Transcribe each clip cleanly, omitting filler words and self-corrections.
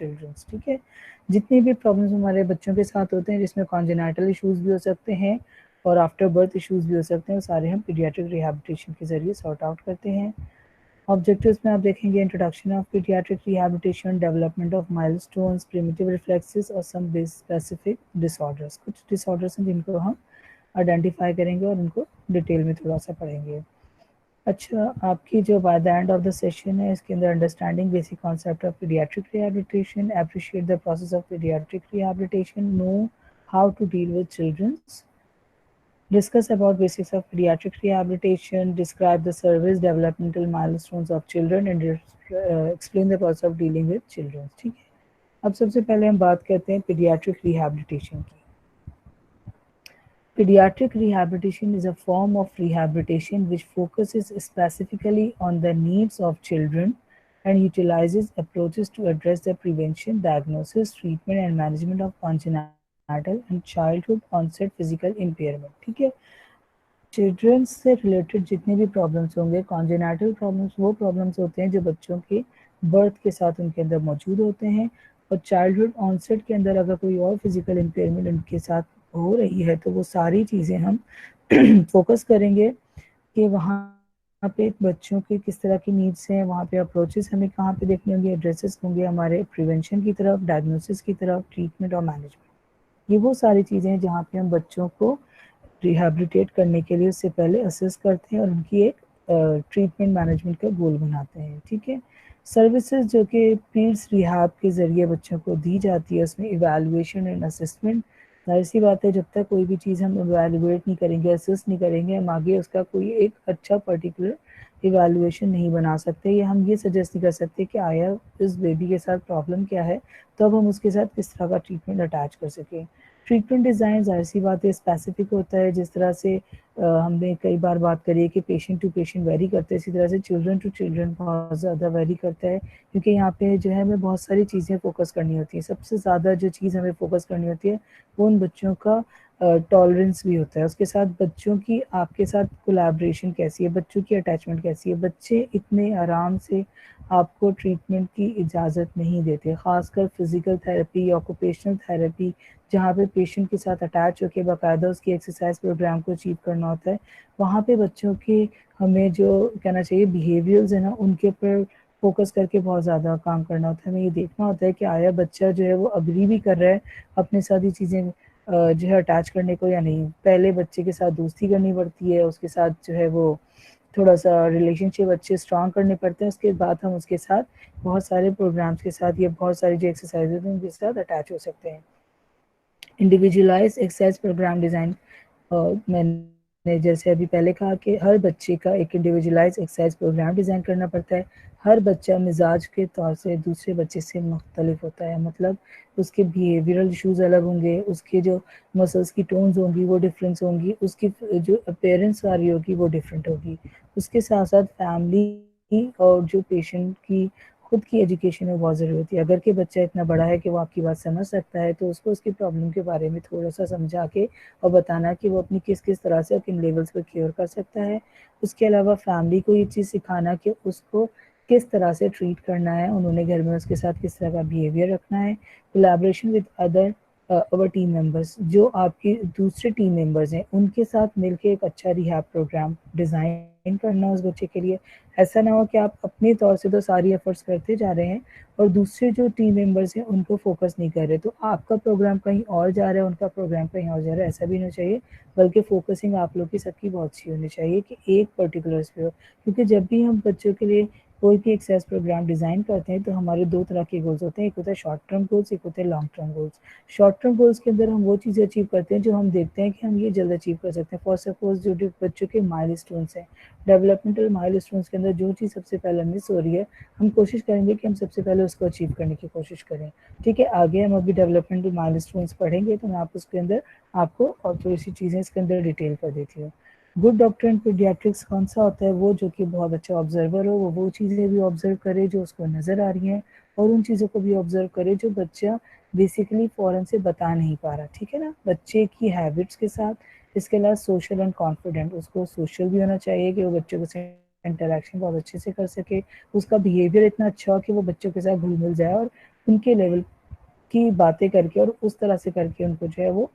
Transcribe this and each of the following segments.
Children's, ठीक है। जितनी भी प्रॉब्लम्स हमारे बच्चों के साथ होते हैं, जिसमें कॉन्जेनाइटल इश्यूज भी हो सकते हैं और आफ्टर बर्थ इश्यूज भी हो सकते हैं, वो सारे हम पीडियाट्रिक रिहैबिलिटेशन के जरिए सॉर्ट आउट करते हैं। ऑब्जेक्टिव्स में आप देखेंगे introduction of paediatric rehabilitation, development of milestones, primitive reflexes और सम स्पेसिफिक डिसऑर्डर्स। कुछ डिसऑर्डर्स हैं जिनको हम आइडेंटिफाई करेंगे और उनको डिटेल में थोड़ा सा पढ़ेंगे। अच्छा, आपकी जो by the end of the session है, इसके अंदर understanding basic concept of paediatric rehabilitation, appreciate the process of paediatric rehabilitation, know how to deal with childrens, discuss about basics of pediatric rehabilitation, describe the service developmental milestones of children and explain the process of dealing with children, ठीक है। अब सबसे पहले हम बात करते हैं paediatric rehabilitation की। Pediatric rehabilitation is a form of rehabilitation which focuses specifically on the needs of children and utilizes approaches to address the prevention, diagnosis, treatment and management of congenital and childhood onset physical impairment, ठीक है। Children से related जितने भी problems होंगे, congenital problems वो problems होते हैं जो बच्चों के बर्थ के साथ उनके अंदर मौजूद होते हैं, और चाइल्डहुड ऑनसेट के अंदर अगर कोई और फिजिकल इम्पेयरमेंट उनके साथ हो रही है तो वो सारी चीज़ें हम फोकस करेंगे कि वहाँ पे बच्चों के किस तरह की नीड्स हैं, वहाँ पे अप्रोचेस हमें कहाँ पे देखने होंगे, एड्रेसेस होंगे हमारे प्रिवेंशन की तरफ, डायग्नोसिस की तरफ, ट्रीटमेंट और मैनेजमेंट। ये वो सारी चीज़ें हैं जहाँ पे हम बच्चों को रिहैबिलिटेट करने के लिए उससे पहले असेस करते हैं और उनकी एक ट्रीटमेंट मैनेजमेंट का गोल बनाते हैं, ठीक है। सर्विसेज जो कि पीड्स रिहैब के ज़रिए बच्चों को दी जाती है, उसमें इवैल्यूएशन एंड असेसमेंट। जाहिर सी बात है, जब तक कोई भी चीज़ हम इवैल्यूएट नहीं करेंगे, असेस नहीं करेंगे, हम आगे उसका कोई एक अच्छा पर्टिकुलर इवैल्यूएशन नहीं बना सकते, या हम ये सजेस्ट नहीं कर सकते कि आया इस बेबी के साथ प्रॉब्लम क्या है, तो अब हम उसके साथ किस तरह का ट्रीटमेंट अटैच कर सकें। ट्रीटमेंट डिज़ाइन जाहिर सी बात है स्पेसिफिक होता है, जिस तरह से हमने कई बार बात करी है कि पेशेंट टू पेशेंट वेरी करते हैं, इसी तरह से चिल्ड्रन टू चिल्ड्रन बहुत ज़्यादा वेरी करता है, क्योंकि यहाँ पे जो है हमें बहुत सारी चीज़ें फोकस करनी होती हैं। सबसे ज़्यादा जो चीज़ हमें फोकस करनी होती है वो उन बच्चों का टॉलरेंस भी होता है, उसके साथ बच्चों की आपके साथ कोलैबोरेशन कैसी है, बच्चों की अटैचमेंट कैसी है। बच्चे इतने आराम से आपको ट्रीटमेंट की इजाज़त नहीं देते, ख़ासकर फिज़िकल थेरेपी, ऑक्यूपेशनल थेरेपी, जहाँ पे पेशेंट के साथ अटैच होकर बाकायदा उसकी एक्सरसाइज प्रोग्राम को अचीव करना होता है। वहाँ पे बच्चों के हमें जो कहना चाहिए बिहेवियर्स है ना, उनके ऊपर फोकस करके बहुत ज़्यादा काम करना होता है। हमें ये देखना होता है कि आया बच्चा जो है वो अग्री भी कर रहा है अपने साथ ही चीज़ें जो है अटैच करने को या नहीं। पहले बच्चे के साथ दोस्ती करनी पड़ती है, उसके साथ जो है वो थोड़ा सा रिलेशनशिप अच्छे स्ट्रॉन्ग करने पड़ते हैं, उसके बाद हम उसके साथ बहुत सारे प्रोग्राम्स के साथ या बहुत सारी जो एक्सरसाइजेज हैं उनके साथ अटैच हो सकते हैं। इंडिविजुअलाइज एक्सरसाइज प्रोग्राम डिज़ाइन, मैंने जैसे अभी पहले कहा कि हर बच्चे का एक इंडिविजुअलाइज एक्सरसाइज प्रोग्राम डिज़ाइन करना पड़ता है। हर बच्चा मिजाज के तौर से दूसरे बच्चे से मुख्तलिफ होता है, मतलब उसके बिहेवियरल इशूज़ अलग होंगे, उसके जो मसल्स की टोन्स होंगी वो डिफरेंस होंगी, उसकी जो अपेयरेंस आ रही होगी वो डिफरेंट होगी। उसके साथ साथ फैमिली और जो पेशेंट की खुद की एजुकेशन में बहुत ज़रूरी होती है। अगर कि बच्चा इतना बड़ा है कि वो आपकी बात समझ सकता है, तो उसको उसकी प्रॉब्लम के बारे में थोड़ा सा समझा के और बताना कि वो अपनी किस किस तरह से और किन लेवल्स पर क्योर कर सकता है। उसके अलावा फैमिली को ये चीज़ सिखाना कि उसको किस तरह से ट्रीट करना है, उन्होंने घर में उसके साथ किस तरह का बिहेवियर रखना है। Collaboration with other our team members, जो आपके दूसरे टीम मेंबर्स हैं उनके साथ मिलकर एक अच्छा रिहैब प्रोग्राम डिज़ाइन करना उस बच्चे के लिए। ऐसा ना हो कि आप अपने तौर से तो सारी एफर्ट्स करते जा रहे हैं और दूसरे जो टीम मेंबर्स हैं उनको फोकस नहीं कर रहे, तो आपका प्रोग्राम कहीं और जा रहा है, उनका प्रोग्राम कहीं और जा रहा है, ऐसा भी नहीं चाहिए। बल्कि फोकसिंग आप लोग की सबकी बहुत अच्छी होनी चाहिए कि एक पर्टिकुलर पे हो, क्योंकि जब भी हम बच्चों के लिए कोई भी एक्सरसाइज प्रोग्राम डिज़ाइन करते हैं तो हमारे दो तरह के गोल्स होते हैं, एक होता है शॉर्ट टर्म गोल्स, एक होते हैं long term goals. Short term goals के अंदर हम वो चीज़ें अचीव करते हैं जो हम देखते हैं कि हम ये जल्द अचीव कर सकते हैं। फॉर सपोज जो बच्चों के माइलस्टोन्स हैं, डेवलपमेंटल माइलस्टोन्स के अंदर जो चीज़ सबसे पहले मिस हो रही है, हम कोशिश करेंगे कि हम सबसे पहले उसको अचीव करने की कोशिश करें, ठीक है। आगे हम अभी डेवलपमेंटल माइलस्टोन्स पढ़ेंगे तो मैं आप उसके अंदर आपको और थोड़ी सी चीज़ें इसके अंदर डिटेल कर देती हूँ। गुड डॉक्टर इन पीडियाट्रिक्स कौन सा होता है? वो जो कि बहुत अच्छा ऑब्जर्वर हो, वो चीज़ें भी ऑब्जर्व करे जो उसको नज़र आ रही हैं और उन चीज़ों को भी ऑब्जर्व करे जो बच्चा बेसिकली फ़ौरन से बता नहीं पा रहा, ठीक है ना। बच्चे की हैबिट्स के साथ इसके अलावा सोशल एंड कॉन्फिडेंट, उसको सोशल भी होना चाहिए कि वो बच्चों के इंटरेक्शन बहुत अच्छे से कर सके, उसका बिहेवियर इतना अच्छा हो कि वो बच्चों के साथ घुल मिल जाए और उनके लेवल की बातें करके और उस तरह से करके उनको जो है वो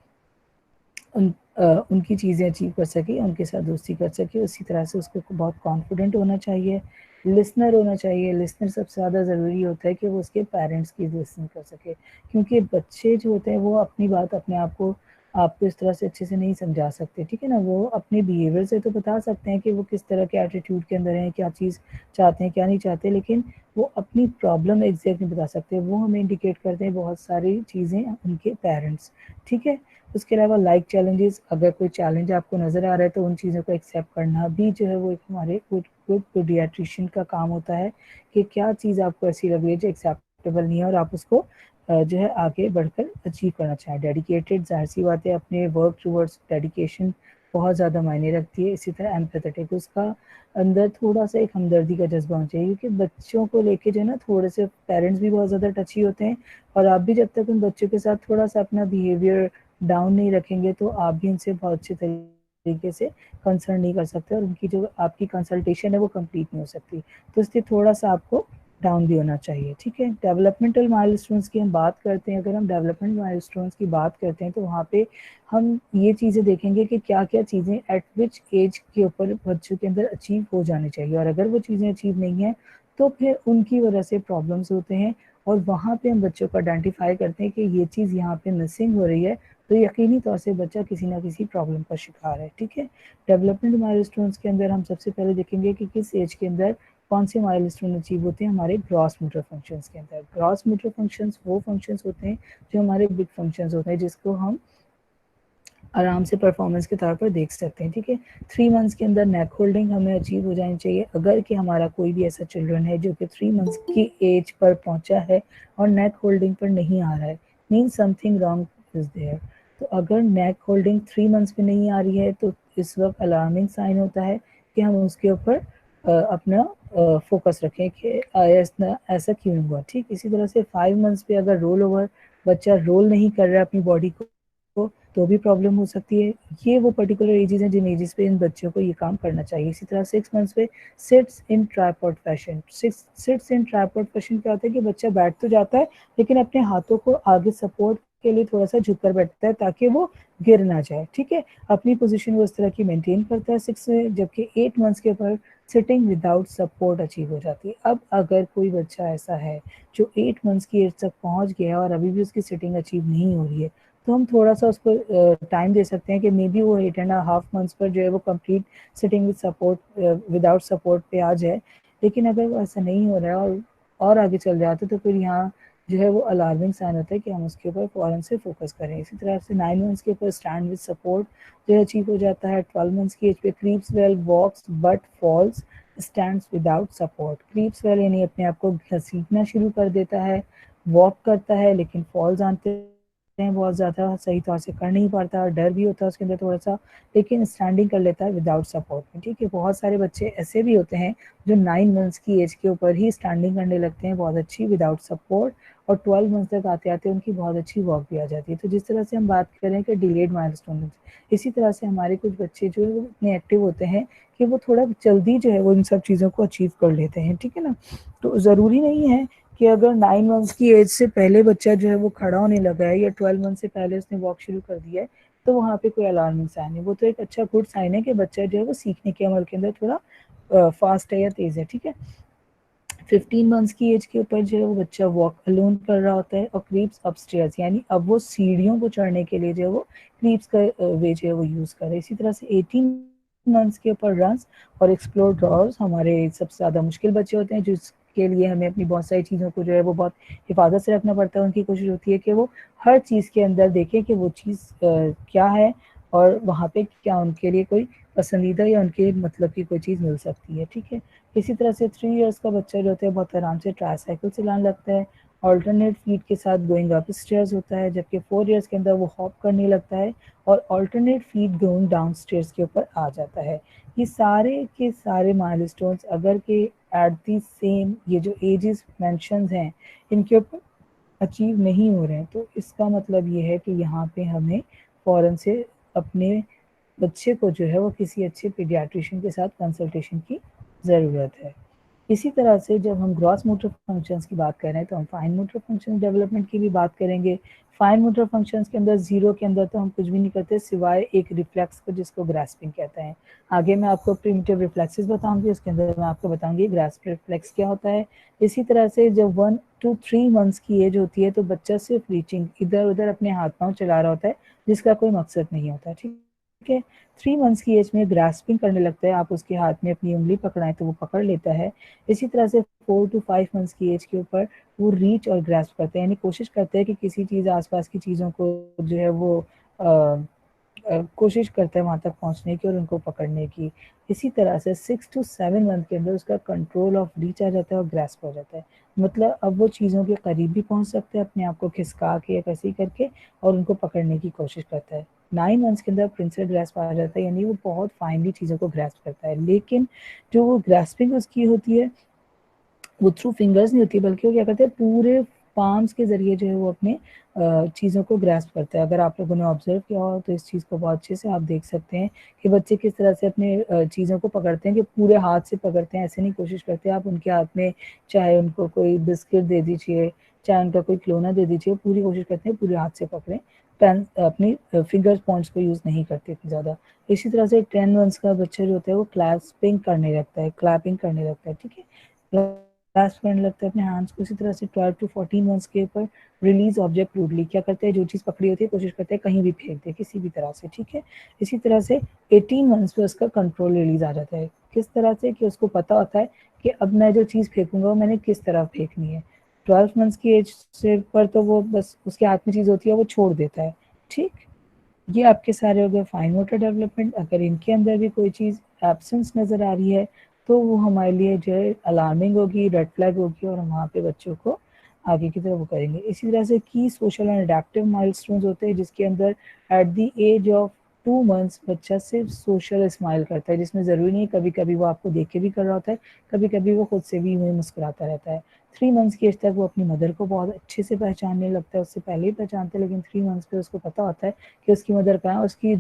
उनकी चीज़ें अचीव कर सके, उनके साथ दोस्ती कर सके। उसी तरह से उसको बहुत कॉन्फिडेंट होना चाहिए, लिसनर होना चाहिए। लिसनर सबसे ज़्यादा ज़रूरी होता है कि वो उसके पेरेंट्स की लिसन कर सके, क्योंकि बच्चे जो होते हैं वो अपनी बात अपने आप को आपको इस तरह से अच्छे से नहीं समझा सकते, ठीक है ना। वो अपने बिहेवियर से तो बता सकते हैं कि वो किस तरह के एटीट्यूड के अंदर हैं, क्या चीज़ चाहते हैं क्या नहीं चाहते, लेकिन वो अपनी प्रॉब्लम एग्जैक्ट नहीं बता सकते। वो हमें इंडिकेट करते हैं बहुत सारी चीज़ें उनके पेरेंट्स, ठीक है। उसके अलावा लाइक चैलेंजेस, अगर कोई चैलेंज आपको नज़र आ रहा है तो उन चीज़ों को एक्सेप्ट करना भी जो है वो एक हमारे गुड पीडियाट्रिशियन का काम होता है कि क्या चीज़ आपको ऐसी लग रही है जो एक्सेप्टेबल नहीं है और आप उसको जो है आगे बढ़कर अचीव करना चाहें। डेडिकेटेड, ज़ाहिर सी बात है, अपने वर्क टूवर्ड्स डेडिकेशन बहुत ज़्यादा मायने रखती है। इसी तरह एम्पैथेटिक, उसका अंदर थोड़ा सा एक हमदर्दी का जज्बा होना चाहिए, क्योंकि बच्चों को लेके जो है ना थोड़े से पेरेंट्स भी बहुत ज़्यादा टची होते हैं, और आप भी जब तक उन बच्चों के साथ थोड़ा सा अपना बिहेवियर डाउन नहीं रखेंगे तो आप भी उनसे बहुत अच्छे तरीके से कंसर्न नहीं कर सकते और उनकी जो आपकी कंसल्टेशन है वो कंप्लीट नहीं हो सकती। तो इसलिए थोड़ा सा आपको डाउन भी होना चाहिए, ठीक है। डेवलपमेंटल माइलस्टोन्स की हम बात करते हैं, अगर हम डेवलपमेंट माइलस्टोन्स की बात करते हैं तो वहाँ पे हम ये चीज़ें देखेंगे कि क्या क्या चीज़ें एट विच एज के ऊपर बच्चों के अंदर अचीव हो जानी चाहिए, और अगर वो चीज़ें अचीव नहीं है तो फिर उनकी वजह से प्रॉब्लम्स होते हैं, और वहाँ पे हम बच्चों को आइडेंटिफाई करते हैं कि ये चीज़ यहाँ पे मिसिंग हो रही है, तो यकीनी तौर से बच्चा किसी ना किसी प्रॉब्लम का शिकार है, ठीक है। डेवलपमेंट माइलस्टोन्स के अंदर हम सबसे पहले देखेंगे कि किस एज के अंदर कौन से माइलस्टोन अचीव होते हैं हमारे ग्रॉस मोटर फंक्शंस के अंदर। ग्रॉस मोटर फंक्शंस वो फंक्शंस होते हैं जो हमारे बिग फंक्शंस होते हैं, जिसको हम आराम से परफॉर्मेंस के तौर पर देख सकते हैं, ठीक है। 3 मंथ्स के अंदर नेक होल्डिंग हमें अचीव हो जानी चाहिए। अगर कि हमारा कोई भी ऐसा चिल्ड्रन है जो कि 3 मंथ्स की एज पर पहुंचा है और नेक होल्डिंग पर नहीं आ रहा है, mean something wrong is there. तो अगर नेक होल्डिंग 3 मंथ्स में नहीं आ रही है तो इस वक्त अलार्मिंग साइन होता है कि हम उसके ऊपर अपना फोकस रखें कि ऐसा क्यों हुआ, ठीक। इसी तरह से 5 मंथ्स पे अगर रोल ओवर बच्चा रोल नहीं कर रहा है अपनी बॉडी को तो भी प्रॉब्लम हो सकती है। ये वो पर्टिकुलर एजेस हैं जिन एजेस पे इन बच्चों को ये काम करना चाहिए। इसी तरह 6 मंथ्स पे sits in tripod fashion. Sits in tripod fashion क्या होता है कि बच्चा बैठ तो जाता है लेकिन अपने हाथों को आगे सपोर्ट के लिए थोड़ा सा झुक कर बैठता है ताकि वो गिर ना जाए, ठीक है। अपनी पोजीशन वो इस तरह की मेंटेन करता है 6 में, जबकि 8 मंथ्स के ऊपर सिटिंग विदाउट सपोर्ट अचीव हो जाती है। अब अगर कोई बच्चा ऐसा है जो 8 मंथ्स की एज तक पहुंच गया और अभी भी उसकी सिटिंग अचीव नहीं हो रही है, तो हम थोड़ा सा उसको टाइम दे सकते हैं कि मे बी वो 8.5 मंथ्स पर जो है वो complete sitting with support without support पे आ जाए। लेकिन अगर वो ऐसा नहीं हो रहा है और आगे चल जाते तो फिर यहाँ जो है वो अलार्मिंग साइन होता है कि हम उसके ऊपर फ़ौरन से फोकस करें। इसी तरह से 9 मंथ्स के ऊपर स्टैंड विद सपोर्ट जो है अचीव हो जाता है। 12 मंथ्स की एज पे creeps well, walks but falls, stands without support. Creeps well यानी अपने आप को घसीटना शुरू कर देता है, वॉक करता है लेकिन फॉल्स आते हैं बहुत ज़्यादा, सही तौर से कर नहीं पाता, डर भी होता है उसके अंदर थोड़ा सा, लेकिन स्टैंडिंग कर लेता है विदाउट सपोर्ट में, ठीक है। बहुत सारे बच्चे ऐसे भी होते हैं जो 9 मंथ्स की एज के ऊपर ही स्टैंडिंग करने लगते हैं बहुत अच्छी विदाउट सपोर्ट, और 12 मंथ्स तक आते आते उनकी बहुत अच्छी वॉक भी आ जाती है। तो जिस तरह से हम बात करें कि डिलेड माइलस्टोन, इसी तरह से हमारे कुछ बच्चे जो है वो इतने एक्टिव होते हैं कि वो थोड़ा जल्दी जो है वो इन सब चीज़ों को अचीव कर लेते हैं, ठीक है ना। तो ज़रूरी नहीं है कि अगर 9 मंथ्स की एज से पहले बच्चा जो है वो खड़ा होने लगा है या 12 मंथ से पहले उसने वॉक शुरू कर दिया है तो वहाँ पे कोई अलार्मिंग साइन है। वो तो एक अच्छा गुड साइन है कि बच्चा जो है वो सीखने के अमल के अंदर थोड़ा फास्ट है या तेज़ है, ठीक है। 15 मंथ्स की एज के ऊपर जो है वो बच्चा वॉक अलोन कर रहा होता है और क्रीप्स अपस्टेयर्स, यानी अब वो सीढ़ियों को चढ़ने के लिए जो है वो क्रीप्स का वे जो है वो यूज़ करे। इसी तरह से 18 मंथ्स के ऊपर रन्स और एक्सप्लोर ड्रॉर्स हमारे सबसे ज़्यादा मुश्किल बच्चे होते हैं, जिसके लिए हमें अपनी बहुत सारी चीज़ों को जो है वो बहुत हिफाजत से रखना पड़ता है। उनकी कोशिश होती है कि वो हर चीज़ के अंदर देखें कि वो चीज़ क्या है और वहाँ पे क्या उनके लिए कोई पसंदीदा या उनके मतलब की कोई चीज़ मिल सकती है, ठीक है। इसी तरह से 3 इयर्स का बच्चा जो होता है बहुत आराम से ट्राईसाइकिल चलाने लगता है, ऑल्टरनेट फीट के साथ गोइंग अप स्टेयर्स होता है, जबकि 4 इयर्स के अंदर वो हॉप करने लगता है और alternate feet going down stairs के ऊपर आ जाता है। ये सारे के सारे माइलस्टोन्स अगर के एट दी सेम ये जो एजेस मेंशंस हैं इनके ऊपर अचीव नहीं हो रहे हैं तो इसका मतलब ये है कि यहाँ पे हमें फ़ौरन से अपने बच्चे को जो है वो किसी अच्छे पीडियाट्रिशियन के साथ कंसल्टेशन की ज़रूरत है। इसी तरह से जब हम ग्रॉस मोटर फंक्शंस की बात कर रहे हैं तो हम फाइन मोटर फंक्शन डेवलपमेंट की भी बात करेंगे। फाइन मोटर फंक्शंस के अंदर जीरो के अंदर तो हम कुछ भी नहीं करते सिवाय एक रिफ्लेक्स को जिसको ग्रास्पिंग कहते हैं। आगे मैं आपको प्रिमिटिव रिफ्लेक्सेस बताऊंगी, उसके अंदर मैं आपको बताऊंगी ग्रास्प रिफ्लेक्स क्या होता है। इसी तरह से जब 1 to 3 मंथ्स की एज होती है तो बच्चा सिर्फ रीचिंग इधर उधर अपने हाथ पाँव चला रहा होता है जिसका कोई मकसद नहीं होता, ठीक है। 3 मंथ्स की एज में ग्रास्पिंग करने लगता है, आप उसके हाथ में अपनी उंगली पकड़ाएं तो वो पकड़ लेता है। इसी तरह से 4 to 5 मंथ्स की एज के ऊपर वो रीच और ग्रास्प करते हैं, यानी कोशिश करते हैं कि किसी चीज़ आसपास की चीज़ों को जो है वो कोशिश करता है वहां तक पहुंचने की और उनको पकड़ने की। इसी तरह से 6 to 7 मंथ के अंदर उसका कंट्रोल ऑफ रीच आ जाता है और ग्रास्प हो जाता है, मतलब अब वो चीज़ों के करीब भी पहुंच सकते हैं अपने आप को खिसका के या कैसे करके और उनको पकड़ने की कोशिश करता है। 9 मंथ्स के अंदर प्रिंसिपल ग्रास्प आ जाता है, यानी वो बहुत फाइनली चीज़ों को ग्रास्प करता है, लेकिन जो वो ग्रास्पिंग उसकी होती है वो थ्रू फिंगर्स नहीं होती बल्कि वो क्या करते हैं पूरे पाम्स के जरिए जो है वो अपने चीज़ों को ग्रास्प करता है। अगर आप लोगों ने ऑब्जर्व किया हो तो इस चीज़ को बहुत अच्छे से आप देख सकते हैं कि बच्चे किस तरह से अपने चीज़ों को पकड़ते हैं कि पूरे हाथ से पकड़ते हैं, ऐसे नहीं कोशिश करते आप उनके हाथ में चाहे उनको कोई बिस्किट दे दीजिए चाहे उनका कोई खिलौना दे दीजिए, पूरी कोशिश करते हैं पूरे हाथ से पकड़ें, पेन अपनी फिंगर पॉइंट्स को यूज़ नहीं करते इतनी ज़्यादा। इसी तरह से 10 मंथ्स का बच्चा जो होता है वो क्लैपिंग करने लगता है, क्लैपिंग करने लगता है, ठीक है, ग्रास्प करने लगता है अपने हैंड्स को। इसी तरह से 12 to 14 मंथ्स के ऊपर रिलीज ऑब्जेक्ट रूडली, क्या करते हैं जो चीज़ पकड़ी होती है कोशिश करते हैं कहीं भी फेंक दे किसी भी तरह से, ठीक है। इसी तरह से 18 मंथ्स पे उसका कंट्रोल रिलीज आ जाता है, किस तरह से कि उसको पता होता है कि अब मैं जो चीज़ फेंकूंगा वो मैंने किस तरह फेंकनी है। 12 मंथ्स की एज से पर तो वो बस उसके हाथ में चीज़ होती है वो छोड़ देता है, ठीक। ये आपके सारे हो गए फाइन मोटर डेवलपमेंट। अगर इनके अंदर भी कोई चीज़ एब्सेंस नज़र आ रही है तो वो हमारे लिए जो है अलार्मिंग होगी, रेड फ्लैग होगी और हम वहाँ पे बच्चों को आगे की तरफ वो करेंगे। इसी तरह से की सोशल एंड अडेप्टिव माइलस्टोन्स होते हैं जिसके अंदर at the age of 2 months बच्चा सिर्फ सोशल स्माइल करता है, जिसमें ज़रूरी नहीं कभी कभी वो आपको देख के भी कर रहा होता है, कभी कभी वो खुद से भी वही मुस्कुराता रहता है। 3 मंथ्स की एज तक वो अपनी मदर को बहुत अच्छे से पहचानने लगता है, उससे पहले ही पहचानते हैं, लेकिन 3 मंथ्स पे उसको पता होता है कि उसकी मदर कहाँ है। उसकी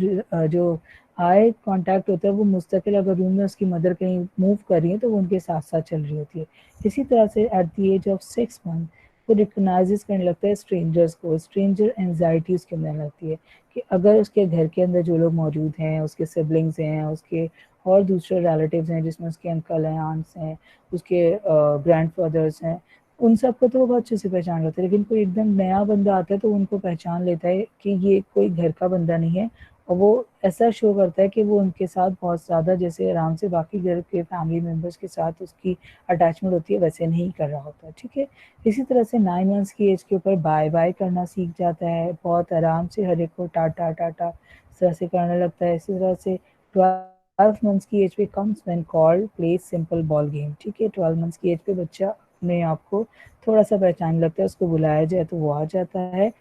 जो आई कांटेक्ट होता है वो मुस्तकिल, अगर रूम में उसकी मदर कहीं मूव कर रही है तो वो उनके साथ साथ चल रही होती है। इसी तरह से at the age of 6 month वो रिकग्नाइज करने लगता है स्ट्रेंजर्स को, स्ट्रेंजर एंजाइटी उसके अंदर लगती है कि अगर उसके घर के अंदर जो लोग मौजूद हैं, उसके सिबलिंग्स हैं, उसके और दूसरे रिलेटिव्स हैं जिसमें उसके अंकल हैं, आंट्स हैं, उसके ग्रैंडफादर्स हैं, उन सबको तो वो बहुत अच्छे से पहचान लेते हैं, लेकिन कोई एकदम नया बंदा आता है तो उनको पहचान लेता है कि ये कोई घर का बंदा नहीं है, और वो ऐसा शो करता है कि वो उनके साथ बहुत ज़्यादा जैसे आराम से बाकी घर के फैमिली मेम्बर्स के साथ उसकी अटैचमेंट होती है वैसे नहीं कर रहा होता, ठीक है। इसी तरह से 9 मंथ्स की एज के ऊपर बाय बाय करना सीख जाता है, बहुत आराम से हर एक को टाटा टाटा इस तरह से करने लगता है। इसी तरह से 12 मंथ्स की एज पे comes when called play simple ball game, ठीक है। 12 मंथ्स की एज पे बच्चा अपने आप को थोड़ा सा पहचान लगता है, उसको बुलाया जाए तो वो आ जाता है।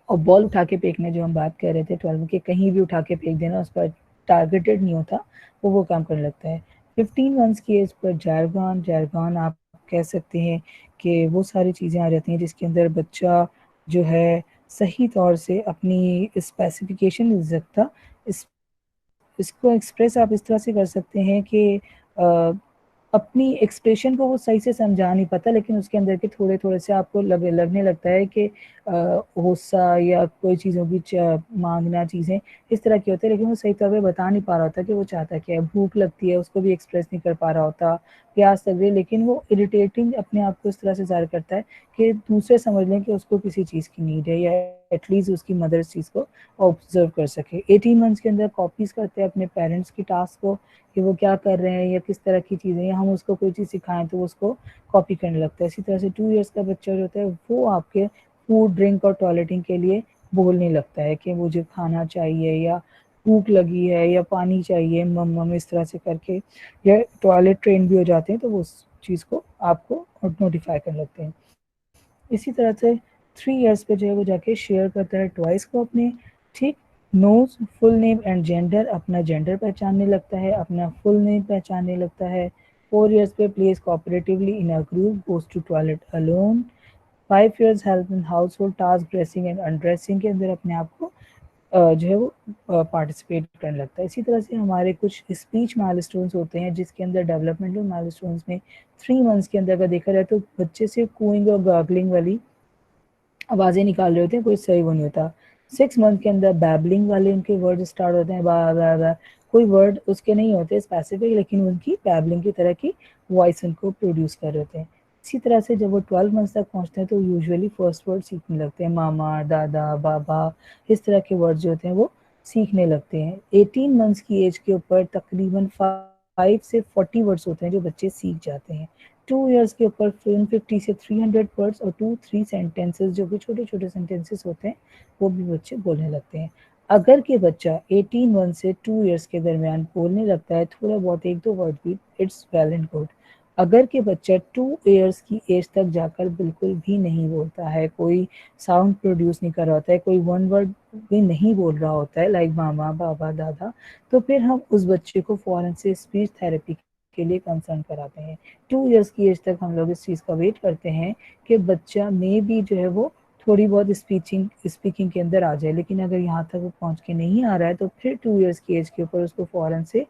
और बॉल उठा के फेंकने जो हम बात कर रहे थे 12 के, कहीं भी उठा के फेंक देना, उस पर टारगेटेड नहीं होता, वो काम करने लगता है। 15 मंथ्स की एज पर जारगॉन, जारगॉन आप कह सकते हैं कि वो सारी चीज़ें आ जाती हैं जिसके अंदर बच्चा जो है सही तौर से अपनी स्पेसिफिकेशन नहीं दे सकता। इस इसको एक्सप्रेस आप इस तरह से कर सकते हैं कि अ, अपनी एक्सप्रेशन को वो सही से समझा नहीं पाता, लेकिन उसके अंदर के थोड़े थोड़े से आपको लगने लगता है कि गुस्सा या कोई चीज़ों की मांगना चीज़ें इस तरह की होती है, लेकिन वो सही तरह बता नहीं पा रहा होता कि वो चाहता क्या है। भूख लगती है उसको भी एक्सप्रेस नहीं कर पा रहा होता, प्यास लग रही है, लेकिन वो इरिटेटिंग अपने आप को इस तरह से ज़ाहिर करता है कि दूसरे समझ लें कि उसको किसी चीज़ की नीड है या एटलीस्ट उसकी मदर इस चीज़ को ऑब्जर्व कर सके। 18 मंथ्स के अंदर कॉपीज करते हैं अपने पेरेंट्स की टास्क को कि वो क्या कर रहे हैं या किस तरह की चीज़ें, या हम उसको कोई चीज़ सिखाएं तो वो उसको कॉपी करने लगता है। इसी तरह से 2 इयर्स का बच्चा जो होता है वो आपके फूड ड्रिंक और टॉयलेटिंग के लिए बोलने लगता है कि मुझे खाना चाहिए या भूख लगी है या पानी चाहिए मम मम इस तरह से करके, या टॉयलेट ट्रेन भी हो जाते हैं तो वो उस चीज़ को आपको नोटिफाई करने लगते हैं। इसी तरह से 3 इयर्स पे जो है वो जाके शेयर करता है टॉयस को अपने, ठीक। Knows full name and gender, अपना जेंडर पहचानने लगता है, अपना फुल नेम पहचानने लगता है। 4 इयर्स पे plays cooperatively in a group, goes to toilet alone. 5 years help in household task, dressing and undressing के अंदर अपने आप को जो है वो पार्टिसिपेट करने लगता है। इसी तरह से हमारे कुछ स्पीच माइलस्टोन्स होते हैं जिसके अंदर डेवलपमेंटल माइलस्टोन्स में 3 मंथ्स के अंदर अगर देखा जाए तो बच्चे से कूइंग और गार्गलिंग वाली आवाज़ें निकाल रहे होते हैं, कोई सही वो नहीं होता। 6 मंथ के अंदर बैबलिंग वाले उनके वर्ड स्टार्ट होते हैं, बा बा बा, कोई वर्ड उसके नहीं होते स्पेसिफिक, लेकिन उनकी बैबलिंग की तरह की वॉइस उनको प्रोड्यूस कर रहे होते हैं। इसी तरह से जब वो 12 मंथ्स तक पहुंचते हैं तो यूजुअली फर्स्ट वर्ड सीखने लगते हैं, मामा, दादा, बाबा, इस तरह के वर्ड जो होते हैं वो सीखने लगते हैं। 18 मंथ्स की एज के ऊपर तकरीबन 5 से 40 वर्ड्स होते हैं जो बच्चे सीख जाते हैं। 2 इयर्स के ऊपर 150 से 300 वर्ड्स और 2-3 सेंटेंसेस जो कि छोटे छोटे सेंटेंसेस होते हैं वो भी बच्चे बोलने लगते हैं। अगर के बच्चा 18 मंथ से 2 इयर्स के दरमियान बोलने लगता है थोड़ा बहुत एक दो वर्ड भी, इट्स वेल एंड गुड। अगर के बच्चा 2 इयर्स की एज तक जाकर बिल्कुल भी नहीं बोलता है, कोई साउंड प्रोड्यूस नहीं कर रहा होता है, कोई वन वर्ड भी नहीं बोल रहा होता है लाइक मामा, बाबा, दादा, तो फिर हम उस बच्चे को फौरन से स्पीच थेरेपी के लिए कंसर्न कराते हैं। 2 इयर्स की एज तक हम लोग इस चीज़ का वेट करते हैं कि बच्चा में भी जो है वो थोड़ी बहुत स्पीकिंग के अंदर आ जाए, लेकिन अगर यहाँ तक वो पहुँच के नहीं आ रहा है तो फिर 2 इयर्स की एज के ऊपर उसको फ़ौरन से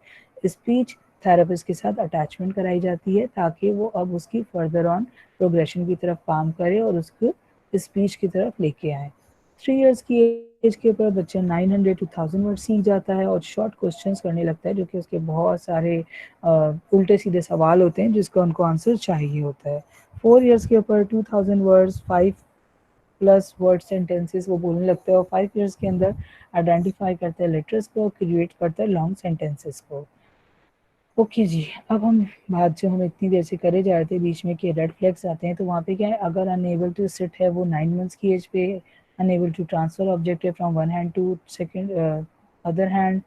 स्पीच थेरेपिस्ट के साथ अटैचमेंट कराई जाती है ताकि वो अब उसकी फर्दर ऑन प्रोग्रेशन की तरफ काम करे और उसको स्पीच की तरफ लेके आए। 3 इयर्स की एज के ऊपर बच्चा 900 to 1000 वर्ड सीख जाता है और शॉर्ट क्वेश्चंस करने लगता है जो कि उसके बहुत सारे उल्टे सीधे सवाल होते हैं जिसका उनको आंसर चाहिए होता है। 4 इयर्स के ऊपर 2000 वर्ड्स 5+ वर्ड सेंटेंसेस वो बोलने लगता है और 5 इयर्स के अंदर आइडेंटिफाई करता है लेटर्स को, क्रिएट करता है लॉन्ग सेंटेंसेस को। ओके जी, अब हम बात जो हम इतनी देर से करे जा रहे थे बीच में कि रेड फ्लैग्स आते हैं, तो वहाँ पे क्या है, अगर अनएबल टू सिट है वो 9 मंथ्स की एज पे, अनएबल टू ट्रांसफर ऑब्जेक्ट है from one hand to second other hand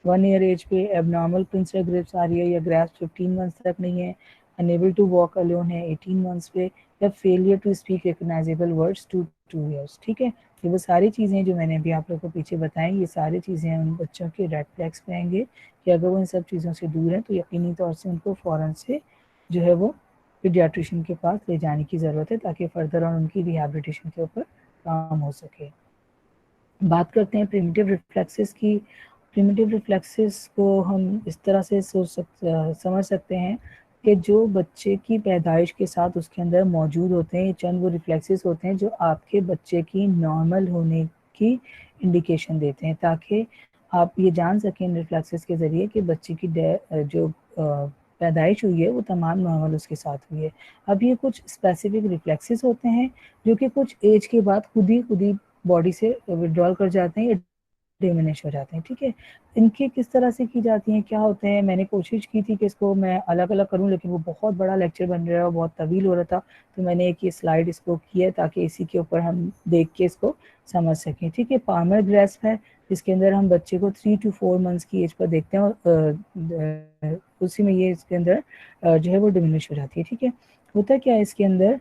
1 year age पे, एबनॉर्मल पिंसर ग्रिप्स आ रही है या ग्रैस्प 15 मंथ्स तक नहीं है, अनएबल टू वॉक अलोन है 18 मंथ्स पे, या failure to speak recognisable words to 2 years. ठीक है, ये वो सारी चीज़ें जो मैंने अभी आप लोग को पीछे बताई, ये सारी चीज़ें उन बच्चों के रेड फ्लैग्स पे आएंगे कि अगर वो इन सब चीज़ों से दूर हैं तो यकीनी तौर से उनको फ़ौरन से जो है वो पीडियाट्रिशियन के पास ले जाने की ज़रूरत है ताकि फर्दर ऑन उनकी रिहैबिलिटेशन के ऊपर काम हो सके। बात करते हैं प्रिमिटिव रिफ्लेक्सेस की। प्रिमिटिव रिफ्लेक्सेस को हम इस तरह से समझ सकते हैं कि जो बच्चे की पैदाइश के साथ उसके अंदर मौजूद होते हैं, चंद वो रिफ्लेक्सेस होते हैं जो आपके बच्चे की नॉर्मल होने की इंडिकेशन देते हैं, ताकि आप ये जान सकें इन रिफ्लेक्सेस के ज़रिए कि बच्चे की जो पैदाइश हुई है वो तमाम नॉर्मल उसके साथ हुई है। अब ये कुछ स्पेसिफिक रिफ्लेक्सेस होते हैं जो कि कुछ एज के बाद खुद ही बॉडी से विड्रॉल कर जाते हैं या डिमिनिश हो जाते हैं। ठीक है, इनकी किस तरह से की जाती हैं, क्या होते हैं, मैंने कोशिश की थी कि इसको मैं अलग अलग करूं लेकिन वो बहुत बड़ा लेक्चर बन रहा है और बहुत तवील हो रहा था, तो मैंने एक ये स्लाइड इसको किया है ताकि इसी के ऊपर हम देख के इसको समझ सकें। ठीक है, पामर ग्रेस्प है जिसके अंदर हम बच्चे को 3 to 4 मंथ्स की एज पर देखते हैं और उसी में ये इसके अंदर जो है वो डिमिनिश हो जाती है। ठीक है, होता क्या है इसके अंदर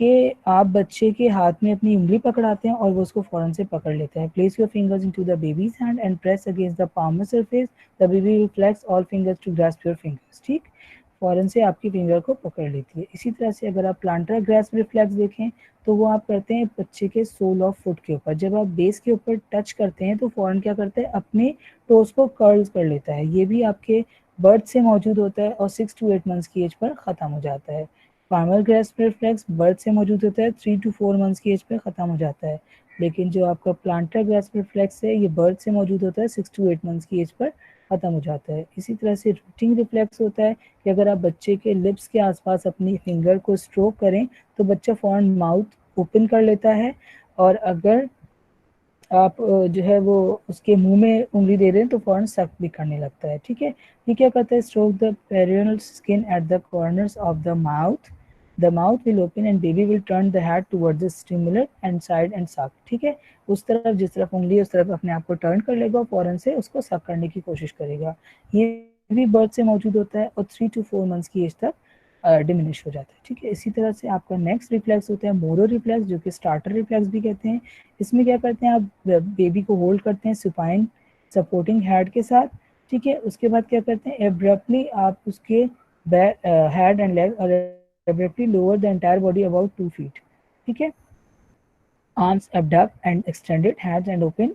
कि आप बच्चे के हाथ में अपनी उंगली पकड़ाते हैं और वो उसको फ़ौरन से पकड़ लेता है। Place your fingers into the baby's hand and press against the palmar surface, the baby will flex all fingers to grasp your fingers. ठीक, फ़ौरन से आपकी फिंगर को पकड़ लेती है। इसी तरह से अगर आप प्लांटर ग्रास्प रिफ्लेक्स देखें तो वो आप करते हैं बच्चे के सोल ऑफ फुट के ऊपर, जब आप बेस के ऊपर टच करते हैं तो फ़ौरन क्या करता है, अपने टोस को कर्ल्स कर लेता है। ये भी आपके बर्थ से मौजूद होता है और 6 to 8 मंथ्स की एज पर ख़त्म हो जाता है। पामर ग्रेस्प रिफ्लेक्स बर्थ से मौजूद होता है, 3 to 4 मंथ्स की एज पे ख़त्म हो जाता है, लेकिन जो आपका प्लांटर ग्रेस्प रिफ्लेक्स है ये बर्थ से मौजूद होता है, 6 to 8 मंथ्स की एज पर ख़त्म हो जाता है। इसी तरह से रूटिंग रिफ्लेक्स होता है कि अगर आप बच्चे के लिप्स के आसपास अपनी फिंगर को स्ट्रोक करें तो बच्चा फ़ौरन माउथ ओपन कर लेता है, और अगर आप जो है वो उसके मुंह में उंगली दे रहे हैं तो फौरन सक भी करने लगता है। ठीक है, ये क्या करता है, stroke the perioral skin at the corners of the mouth will open and baby will turn the head towards the stimulus and side and suck. ठीक है, उस तरफ जिस तरफ उंगली है उस तरफ अपने आप को टर्न कर लेगा और फौरन से उसको सक करने की कोशिश करेगा। ये भी बर्थ से मौजूद होता है और 3 to 4 मंथ्स की एज तक डिमिनिश हो जाता है। ठीक है, इसी तरह से आपका नेक्स्ट रिफ्लेक्स होता है मोरो रिफ्लेक्स, जो कि स्टार्टर रिफ्लेक्स भी कहते हैं। इसमें क्या करते हैं, आप बेबी को होल्ड करते हैं सुपाइन सपोर्टिंग हेड के साथ। ठीक है, उसके बाद क्या करते हैं, एब्रप्टली आप उसके हेड एंड लेग और abruptly lower the entire body about 2 feet. ठीक है, arms abduct and extended, hands and open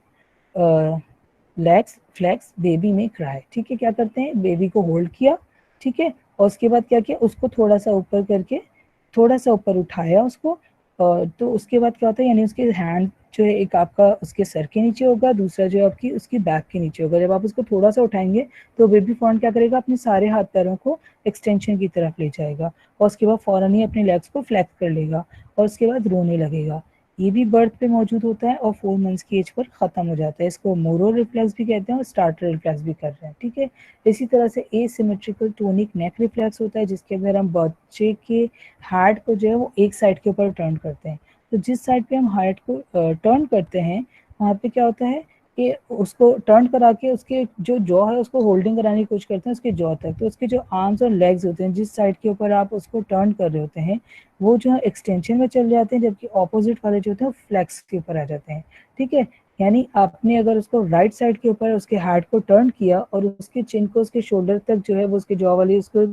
legs flex baby में क्राई। ठीक है, क्या करते हैं, बेबी को होल्ड किया, ठीक है, और उसके बाद क्या किया, उसको थोड़ा सा ऊपर करके थोड़ा सा ऊपर उठाया उसको, तो उसके बाद क्या होता है, यानी उसके हैंड जो है एक आपका उसके सर के नीचे होगा, दूसरा जो है आपकी उसकी बैक के नीचे होगा। जब आप उसको थोड़ा सा उठाएंगे तो बेबी फॉन क्या करेगा, अपने सारे हाथ पैरों को एक्सटेंशन की तरफ ले जाएगा और उसके बाद फौरन ही अपने लेग्स को फ्लैक्स कर लेगा और उसके बाद रोने लगेगा। ये भी बर्थ पे मौजूद होता है और 4 मंथ्स की एज पर ख़त्म हो जाता है। इसको मोरो रिफ्लेक्स भी कहते हैं और स्टार्टर रिफ्लेक्स भी कर रहे हैं। ठीक है, इसी तरह से एसिमेट्रिकल टोनिक नेक रिफ्लेक्स होता है, जिसके अंदर हम बच्चे के हेड को जो है वो एक साइड के ऊपर टर्न करते हैं। तो जिस साइड पे हम हेड को टर्न करते हैं वहाँ पे क्या होता है कि उसको टर्न करा के उसके जो जॉ है उसको होल्डिंग कराने की कोशिश करते हैं उसके जॉ तक। तो उसके जो आर्म्स और लेग्स होते हैं जिस साइड के ऊपर आप उसको टर्न कर रहे होते हैं वो जो है एक्सटेंशन में चल जाते हैं, जबकि ऑपोजिट वाले जो होते हैं फ्लेक्स के ऊपर आ जाते हैं। ठीक है, यानी आपने अगर उसको राइट साइड के ऊपर उसके हेड को टर्न किया और उसके चिन को उसके शोल्डर तक जो है वो उसके जॉ वाली उसको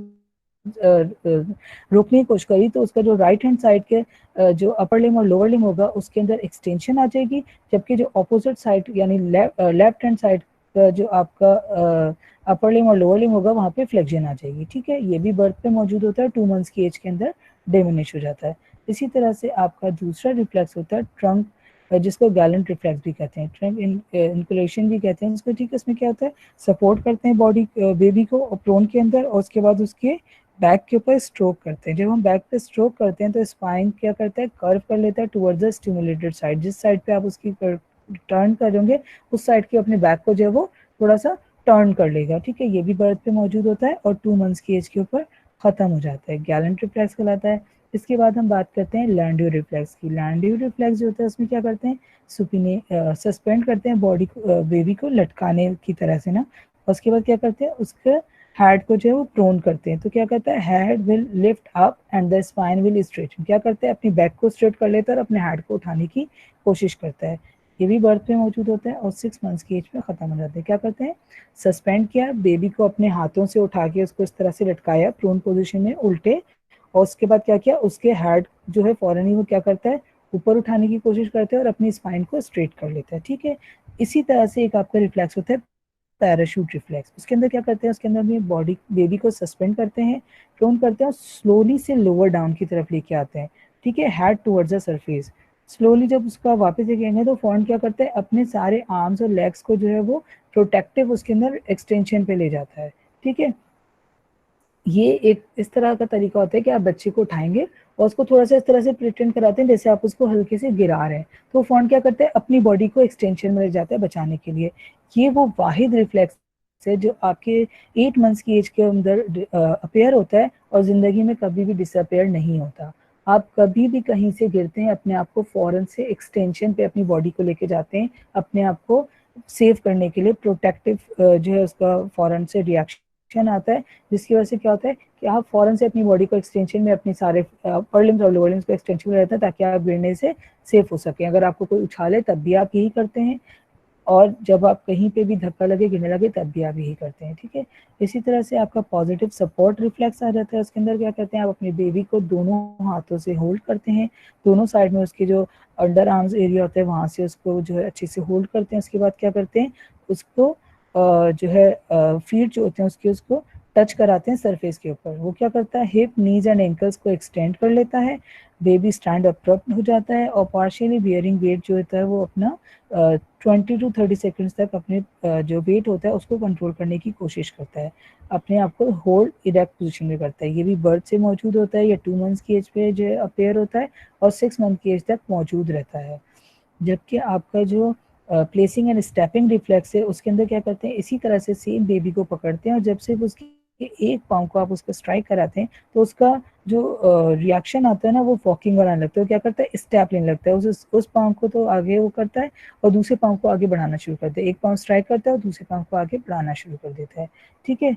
रोकने की कोशिश करी, तो उसका जो राइट हैंड साइड के जो अपर लिम और लोअर लिम होगा उसके अंदर एक्सटेंशन आ जाएगी, जबकि जो अपोजिट साइड यानी लेफ्ट हैंड साइड का जो आपका अपर लिम और लोअर लिम होगा वहाँ पे फ्लेक्शन आ जाएगी। ठीक है, ये भी बर्थ पे मौजूद होता है, 2 मंथ्स की एज के अंदर डिमिनिश हो जाता है। इसी तरह से आपका दूसरा रिफ्लेक्स होता है ट्रंक, जिसको गैलेंट रिफ्लेक्स भी कहते हैं, ट्रंक इनकुलेशन भी कहते हैं इसको। ठीक है, इसमें क्या होता है, सपोर्ट करते हैं बॉडी बेबी को प्रोन के अंदर और उसके बाद उसके बैक के ऊपर स्ट्रोक करते हैं। जब हम बैक पे स्ट्रोक करते हैं तो स्पाइन क्या करता है, कर्व कर लेता है टुवर्ड्स द स्टिमुलेटेड साइड। जिस साइड पे आप उसकी टर्न करेंगे उस साइड की अपने बैक को जो है वो थोड़ा सा टर्न कर लेगा। ठीक है, ये भी बर्थ पे मौजूद होता है और 2 मंथ्स की एज के ऊपर खत्म हो जाता है, गैलेंट रिफ्लेक्स कहलाता है। इसके बाद हम बात करते हैं लैंडियो रिफ्लेक्स की। लैंडियो रिफ्लेक्स जो होता है उसमें क्या करते हैं, सुपीने सस्पेंड करते हैं बॉडी को, बेबी को लटकाने की तरह से ना, और उसके बाद क्या करते हैं, उसका हेड को जो है वो प्रोन करते हैं। तो क्या करता है, head will lift up and the spine will straight. क्या करते हैं, अपनी बैक को स्ट्रेट कर लेता है और अपने हेड को उठाने की कोशिश करता है। ये भी बर्थ पे मौजूद होता है और 6 मंथ्स की एज में खत्म हो जाते हैं। क्या करते हैं, सस्पेंड किया बेबी को, अपने हाथों से उठा के उसको इस तरह से लटकाया प्रोन पोजिशन में उल्टे, और उसके बाद क्या किया, उसके हेड जो है फौरन ही वो क्या करता है, ऊपर उठाने की कोशिश करते हैं और अपनी स्पाइन को स्ट्रेट कर लेता है। ठीक है, इसी तरह से एक आपका रिफ्लेक्स होता है पैराशूट रिफ्लेक्स। उसके अंदर क्या करते हैं, उसके अंदर भी बॉडी बेबी को सस्पेंड करते हैं, प्रोन करते हैं और स्लोली से लोअर डाउन की तरफ लेके आते हैं। ठीक है, head towards the surface. Slowly जब उसका वापस देखेंगे तो फॉर्न क्या करता है, अपने सारे आर्म्स और लेग्स को जो है वो प्रोटेक्टिव उसके अंदर एक्सटेंशन पे ले जाता है। ठीक है, ये एक इस तरह का तरीका होता है कि आप बच्चे को उठाएंगे और उसको थोड़ा सा इस तरह से प्रिटेंड कराते हैं जैसे आप उसको हल्के से गिरा रहे हैं, तो फॉन्ट क्या करता है, अपनी बॉडी को एक्सटेंशन में ले जाता है बचाने के लिए। ये वो वाहिद रिफ्लेक्स है जो आपके 8 मंथ्स की एज के अंदर अपेयर होता है और जिंदगी में कभी भी डिसअपेयर नहीं होता। आप कभी भी कहीं से गिरते हैं अपने आप को फौरन से एक्सटेंशन पे अपनी बॉडी को लेके जाते हैं, अपने आप को सेव करने के लिए प्रोटेक्टिव जो है उसका फौरन से रिएक्शन आता है, जिसकी वजह से क्या होता है कि आप फौरन से अपनी बॉडी को एक्सटेंशन में अपने सारे अपर लिम्स और लोअर लिम्स को एक्सटेंशन में रहते हैं ताकि आप गिरने से सेफ हो सके। अगर आपको कोई उछाले तब भी आप यही करते हैं और जब आप कहीं पे भी धक्का लगे गिरने लगे तब भी आप यही करते हैं। ठीक है, इसी तरह से आपका पॉजिटिव सपोर्ट रिफ्लेक्स आ जाता है। उसके अंदर क्या करते हैं, आप अपने बेबी को दोनों हाथों से होल्ड करते हैं, दोनों साइड में उसके जो अंडर आर्म्स एरिया होता है वहां से उसको जो है अच्छे से होल्ड करते हैं। उसके बाद क्या करते हैं, उसको जो है फीट जो होते हैं उसके उसको टच कराते हैं सरफेस के ऊपर। वो क्या करता है, हिप नीज एंड एंकल्स को एक्सटेंड कर लेता है, बेबी स्टैंड अप हो जाता है और पार्शियली बियरिंग वेट जो होता है वो अपना 20 to 30 सेकेंड्स तक अपने जो वेट होता है उसको कंट्रोल करने की कोशिश करता है, अपने आप को होल्ड इरेक्ट पोजीशन में करता है। ये भी बर्थ से मौजूद होता है, ये 2 मंथ्स की एज पे जो अपेयर होता है और 6 मंथ की एज तक मौजूद रहता है। जबकि आपका जो प्लेसिंग एंड स्टेपिंग रिफ्लेक्स है उसके अंदर क्या करते हैं, इसी तरह से सेम बेबी को पकड़ते हैं और जब से उसकी एक पाँव को आप उसको स्ट्राइक कराते हैं तो उसका जो रिएक्शन आता है ना वो वॉकिंग बनाने लगता है। वो क्या करता है, स्टेप लेने लगता है, उस पाँव को तो आगे वो करता है और दूसरे पाँव को आगे बढ़ाना शुरू करता है। एक पाँव स्ट्राइक करता है और दूसरे पाँव को आगे बढ़ाना शुरू कर देता है। ठीक है,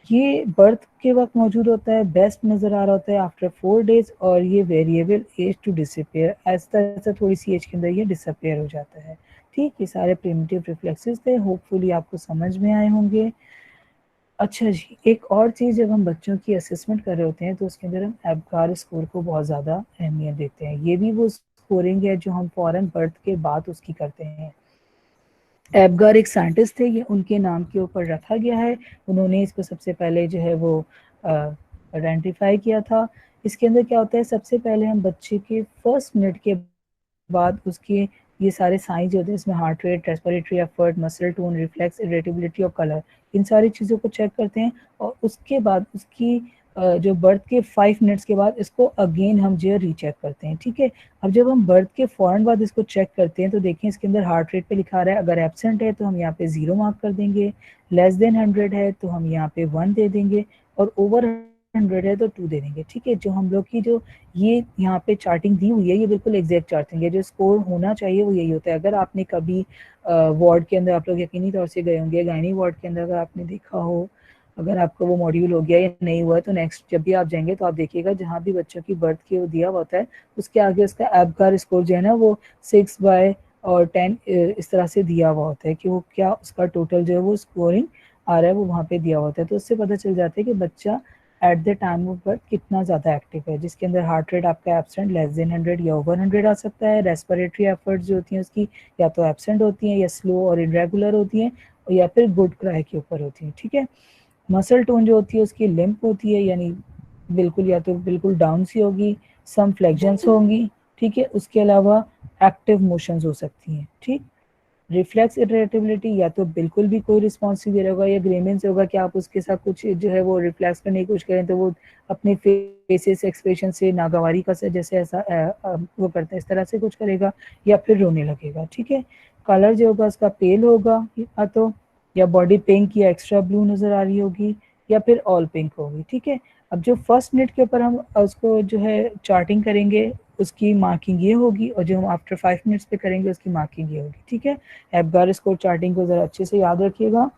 ये बर्थ के वक्त मौजूद होता है, बेस्ट नज़र आ रहा होता है आफ्टर 4 डेज और ये वेरिएबल एज टू डिसअपेयर, ऐसा ऐसा थोड़ी सी एज के अंदर ये डिसअपेयर हो जाता है। ठीक, ये सारे प्रिमिटिव रिफ्लेक्सेस थे, होपफुली आपको समझ में आए होंगे। अच्छा जी, एक और चीज़, जब हम बच्चों की असेसमेंट कर रहे होते हैं तो उसके अंदर हम एबगार स्कोर को बहुत ज़्यादा अहमियत देते हैं। ये भी वो स्कोरिंग है जो हम फ़ौरन बर्थ के बाद उसकी करते हैं। एबगर एक साइंटिस्ट थे, ये उनके नाम के ऊपर रखा गया है। उन्होंने इसको सबसे पहले जो है वो आइडेंटिफाई किया था। इसके अंदर क्या होता है, सबसे पहले हम बच्चे के फर्स्ट मिनट के बाद उसके ये सारे साइंस जो होते हैं, इसमें heart rate, respiratory effort, muscle tone, reflex, irritability और कलर, इन सारी चीज़ों को चेक करते हैं। और उसके बाद उसकी जो बर्थ के 5 मिनट्स के बाद इसको अगेन हम जो है रीचेक करते हैं। ठीक है, अब जब हम बर्थ के फ़ौरन बाद इसको चेक करते हैं तो देखें इसके अंदर हार्ट रेट पे लिखा रहा है, अगर एब्सेंट है तो हम यहाँ पे 0 मार्क कर देंगे, लेस देन 100 है तो हम यहाँ पे 1 दे देंगे, और ओवर 100 है तो 2 दे देंगे। ठीक है, जो हम लोग की जो ये यहाँ पे चार्टिंग दी हुई है, ये बिल्कुल एग्जैक्ट चार्टिंग है। जो स्कोर होना चाहिए वो यही होता है। अगर आपने कभी वार्ड के अंदर, आप लोग यकीनी तौर से गए होंगे गायनी वार्ड के अंदर, अगर आपने देखा हो, अगर आपका वो मॉड्यूल हो गया या नहीं हुआ, तो नेक्स्ट जब भी आप जाएंगे तो आप देखिएगा जहाँ भी बच्चों की बर्थ के वो दिया हुआ होता है, उसके आगे उसका एबगार स्कोर जो है ना वो 6/10 इस तरह से दिया हुआ होता है कि वो क्या उसका टोटल जो है वो स्कोरिंग आ रहा है, वो वहाँ पे दिया हुआ होता है। तो उससे पता चल जाता है कि बच्चा at the time of birth कितना ज़्यादा एक्टिव है, जिसके अंदर हार्ट रेट आपका एब्सेंट लेस देन 100 या ओवर 100 आ सकता है। रेस्पिरेटरी एफर्ट्स जो होती हैं उसकी या तो एब्सेंट होती हैं या स्लो और इरेगुलर होती हैं, या फिर गुड क्राई के ऊपर होती हैं। ठीक है, मसल टोन जो होती है उसकी लिम्प होती है, यानी बिल्कुल या तो बिल्कुल डाउन सी होगी, सम फ्लेक्शंस होंगी। ठीक है, उसके अलावा एक्टिव मोशंस हो सकती हैं। ठीक, रिफ्लेक्स इरिटेबिलिटी, या तो बिल्कुल भी कोई रिस्पॉन्स नहीं दे रहा होगा, या ग्रेमेंस होगा कि आप उसके साथ कुछ जो है वो रिफ्लेक्स करने की कोशिश करें तो वो अपने फेसेस एक्सप्रेशन से नागवारी का से जैसे ऐसा वो करता है, इस तरह से कुछ करेगा, या फिर रोने लगेगा। ठीक है, कलर जो होगा उसका पेल होगा, या तो या बॉडी पिंक या एक्स्ट्रा ब्लू नज़र आ रही होगी, या फिर ऑल पिंक होगी। ठीक है, अब जो फर्स्ट मिनट के ऊपर हम उसको जो है चार्टिंग करेंगे, उसकी मार्किंग ये होगी, और जो हम आफ्टर 5 मिनट्स पे करेंगे उसकी मार्किंग ये होगी। ठीक है, एबगार स्कोर चार्टिंग को ज़रा अच्छे से याद रखिएगा,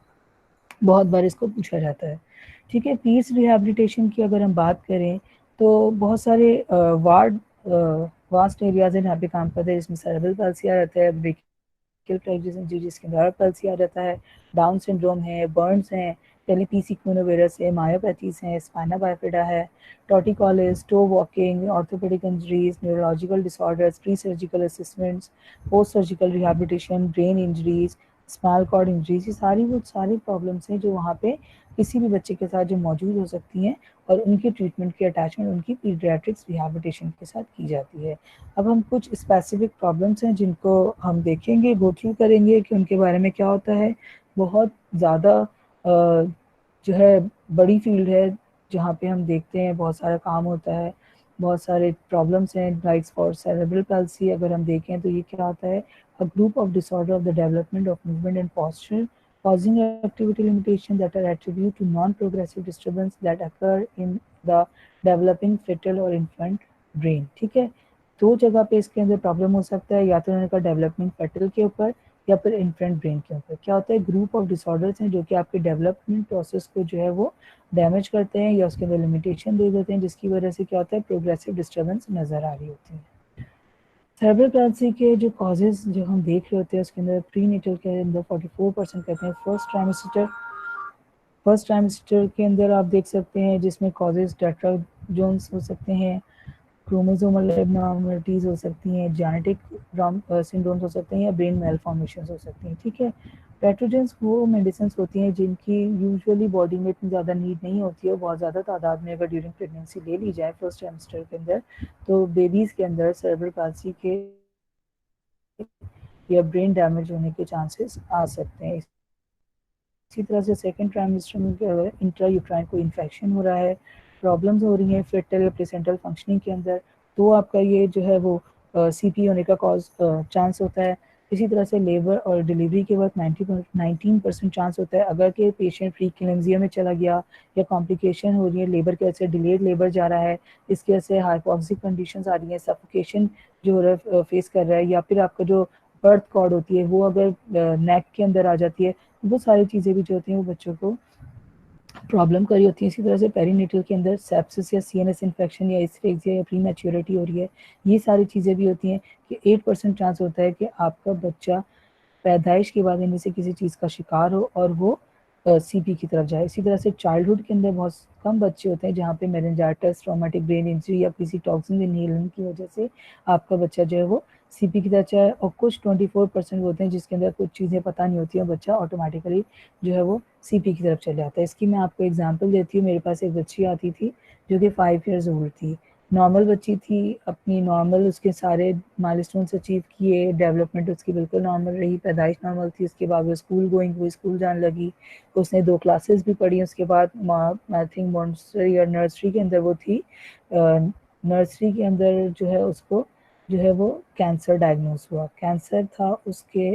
बहुत बार इसको पूछा जाता है। ठीक है, पीस रिहेबिलिटेशन की अगर हम बात करें तो बहुत सारे वार्ड वास्ट एरियाज हैं जहाँ पे काम करते हैं, जिसमें सेरेब्रल पाल्सी आ जाता है, जिसके अंदर पल्सी आ जाता है, डाउन सिंड्रोम है, बर्न्स हैं, टेलीपीसिकोनोवेरस है, मायोपैथीज हैं, स्पाइना बाइफिडा है, torticollis, toe walking, orthopaedic injuries, neurological disorders, pre surgical assessments, post surgical rehabilitation, brain injuries, spinal cord injuries, ये सारी वो सारी प्रॉब्लम्स हैं जो वहाँ पे किसी भी बच्चे के साथ जो मौजूद हो सकती हैं, और उनकी ट्रीटमेंट की अटैचमेंट उनकी पीडियाट्रिक्स रिहेबिलिटेशन के साथ की जाती है। अब हम कुछ स्पेसिफिक प्रॉब्लम्स हैं जिनको हम देखेंगे, गो थ्रू करेंगे कि उनके बारे में क्या होता है। बहुत ज़्यादा जो है बड़ी फील्ड है जहाँ पे हम देखते हैं बहुत सारा काम होता है, बहुत सारे प्रॉब्लम्स हैं। लाइक फॉर सेरेब्रल palsy अगर हम देखें तो ये क्या होता है, a group of disorder of the development of movement and posture causing activity limitation that are attributed to non-progressive disturbance that occur in the developing fetal or infant brain। ठीक है, दो जगह पे इसके अंदर प्रॉब्लम हो सकता है, या तो इनका डेवलपमेंट फेटल के ऊपर या फिर इन्फेंट ब्रेन के ऊपर। क्या होता है, ग्रुप ऑफ डिसऑर्डर्स हैं जो कि आपके डेवलपमेंट प्रोसेस को जो है वो डैमेज करते हैं या उसके अंदर लिमिटेशन दे देते हैं, जिसकी वजह से क्या होता है, प्रोग्रेसिव डिस्टर्बेंस नज़र आ रही होती है। सेरेब्रल palsy के जो कॉजेज जो हम देख रहे होते हैं उसके अंदर प्री नेटल के अंदर 44% कहते हैं। फर्स्ट ट्राइमेस्टर के अंदर आप देख सकते हैं जिसमें कॉजेज टेट्रा जोन्स हो सकते हैं, क्रोमोसोमल एबनॉर्मलिटीज हो सकती हैं, जेनेटिक सिंड्रोम्स हो सकते हैं, या ब्रेन मेलफॉर्मेशन हो सकती हैं। ठीक है, पेट्रोजेंस वो मेडिसिन होती हैं जिनकी यूजुअली बॉडी में इतनी ज़्यादा नीड नहीं होती है। बहुत ज़्यादा तादाद में अगर ड्यूरिंग प्रेगनेंसी ले ली जाए फर्स्ट ट्राइमेस्टर के अंदर, तो बेबीज़ के अंदर सेरेब्रल palsy के या ब्रेन डैमेज होने के चांसेस आ सकते हैं। इसी तरह से सेकेंड ट्राइमेस्टर में अगर इंट्रा यूट्राइन कोई इन्फेक्शन हो रहा है, प्रॉब्लम्स हो रही हैं फेटल या प्लेसेंटल फंक्शनिंग के अंदर, तो आपका ये जो है वो सीपी होने का चांस होता है। इसी तरह से लेबर और डिलीवरी के वक्त 19% चांस होता है अगर के पेशेंट फ्री क्लेम्जिया में चला गया, या कॉम्प्लिकेशन हो रही है लेबर की वजह से, डिलेड लेबर जा रहा है, इसकी वजह से हाइपोक्सिक कंडीशंस आ रही हैं, सफोकेशन जो हो रहा है फेस कर रहा है, या फिर आपका जो बर्थ कॉर्ड होती है वो अगर नेक के अंदर आ जाती है, वो सारी चीज़ें भी जो होती हैं वो बच्चों को प्रॉब्लम करी होती है। इसी तरह से पेरीनेटल के अंदर सेप्सिस या सीएनएस इन्फेक्शन या एस्फेक्सिया या प्री मैच्योरिटी हो रही है, ये सारी चीज़ें भी होती हैं कि 8% चांस होता है कि आपका बच्चा पैदाइश के बाद इनमें से किसी चीज़ का शिकार हो और वो सीपी की तरफ जाए। इसी तरह से चाइल्डहुड के अंदर बहुत कम बच्चे होते हैं जहाँ पे मेनिंजाइटिस, ट्रॉमेटिक ब्रेन इंजरी या किसी टॉक्सिन इनहेलन की वजह से आपका बच्चा जो है वो सीपी की तरफ चाहे, और कुछ 24% होते हैं जिसके अंदर कुछ चीज़ें पता नहीं होती हैं, बच्चा ऑटोमेटिकली जो है वो सीपी की तरफ चले जाता है। इसकी मैं आपको एग्जांपल देती हूँ। मेरे पास एक बच्ची आती थी जो कि 5 इयर्स ओल्ड थी, नॉर्मल बच्ची थी, अपनी नॉर्मल उसके सारे माइलस्टोन्स अचीव किए, डेवलपमेंट उसकी बिल्कुल नॉर्मल रही, पैदाइश नॉर्मल थी। उसके बाद वो स्कूल गोइंग हुई, स्कूल जाने लगी, उसने 2 क्लासेस भी पढ़ी। उसके बाद आई थिंक मॉन्टेसरी या नर्सरी के अंदर वो थी, नर्सरी के अंदर जो है उसको जो है वो कैंसर डायग्नोस हुआ। कैंसर था उसके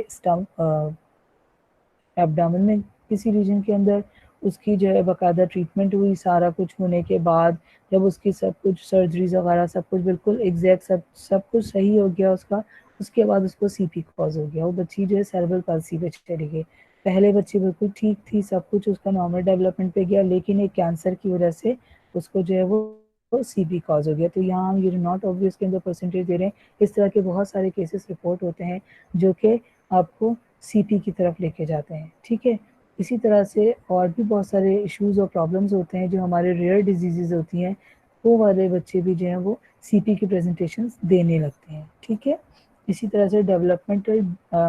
एब्डामन में किसी रीजन के अंदर। उसकी जो है बाकायदा ट्रीटमेंट हुई, सारा कुछ होने के बाद जब उसकी सब कुछ सर्जरीज वगैरह सब कुछ बिल्कुल एग्जैक्ट सब कुछ सही हो गया उसका, उसके बाद उसको सीपी कॉज हो गया। वो बच्ची जो है सेरेब्रल पाल्सी पे चली गई। पहले बच्ची बिल्कुल ठीक थी, सब कुछ उसका नॉर्मल डेवलपमेंट पे गया, लेकिन एक कैंसर की वजह से उसको जो है वो सीपी कॉज हो गया। तो यहाँ हम ये नॉट ऑब्वियस के अंदर परसेंटेज दे रहे हैं। इस तरह के बहुत सारे केसेस रिपोर्ट होते हैं जो कि आपको सीपी की तरफ लेके जाते हैं, ठीक है। इसी तरह से और भी बहुत सारे इश्यूज और प्रॉब्लम्स होते हैं जो हमारे रेयर डिजीजेज होती हैं, वो वाले बच्चे भी जो हैं वो सीपी की प्रेजेंटेशन देने लगते हैं, ठीक है। इसी तरह से डेवलपमेंटल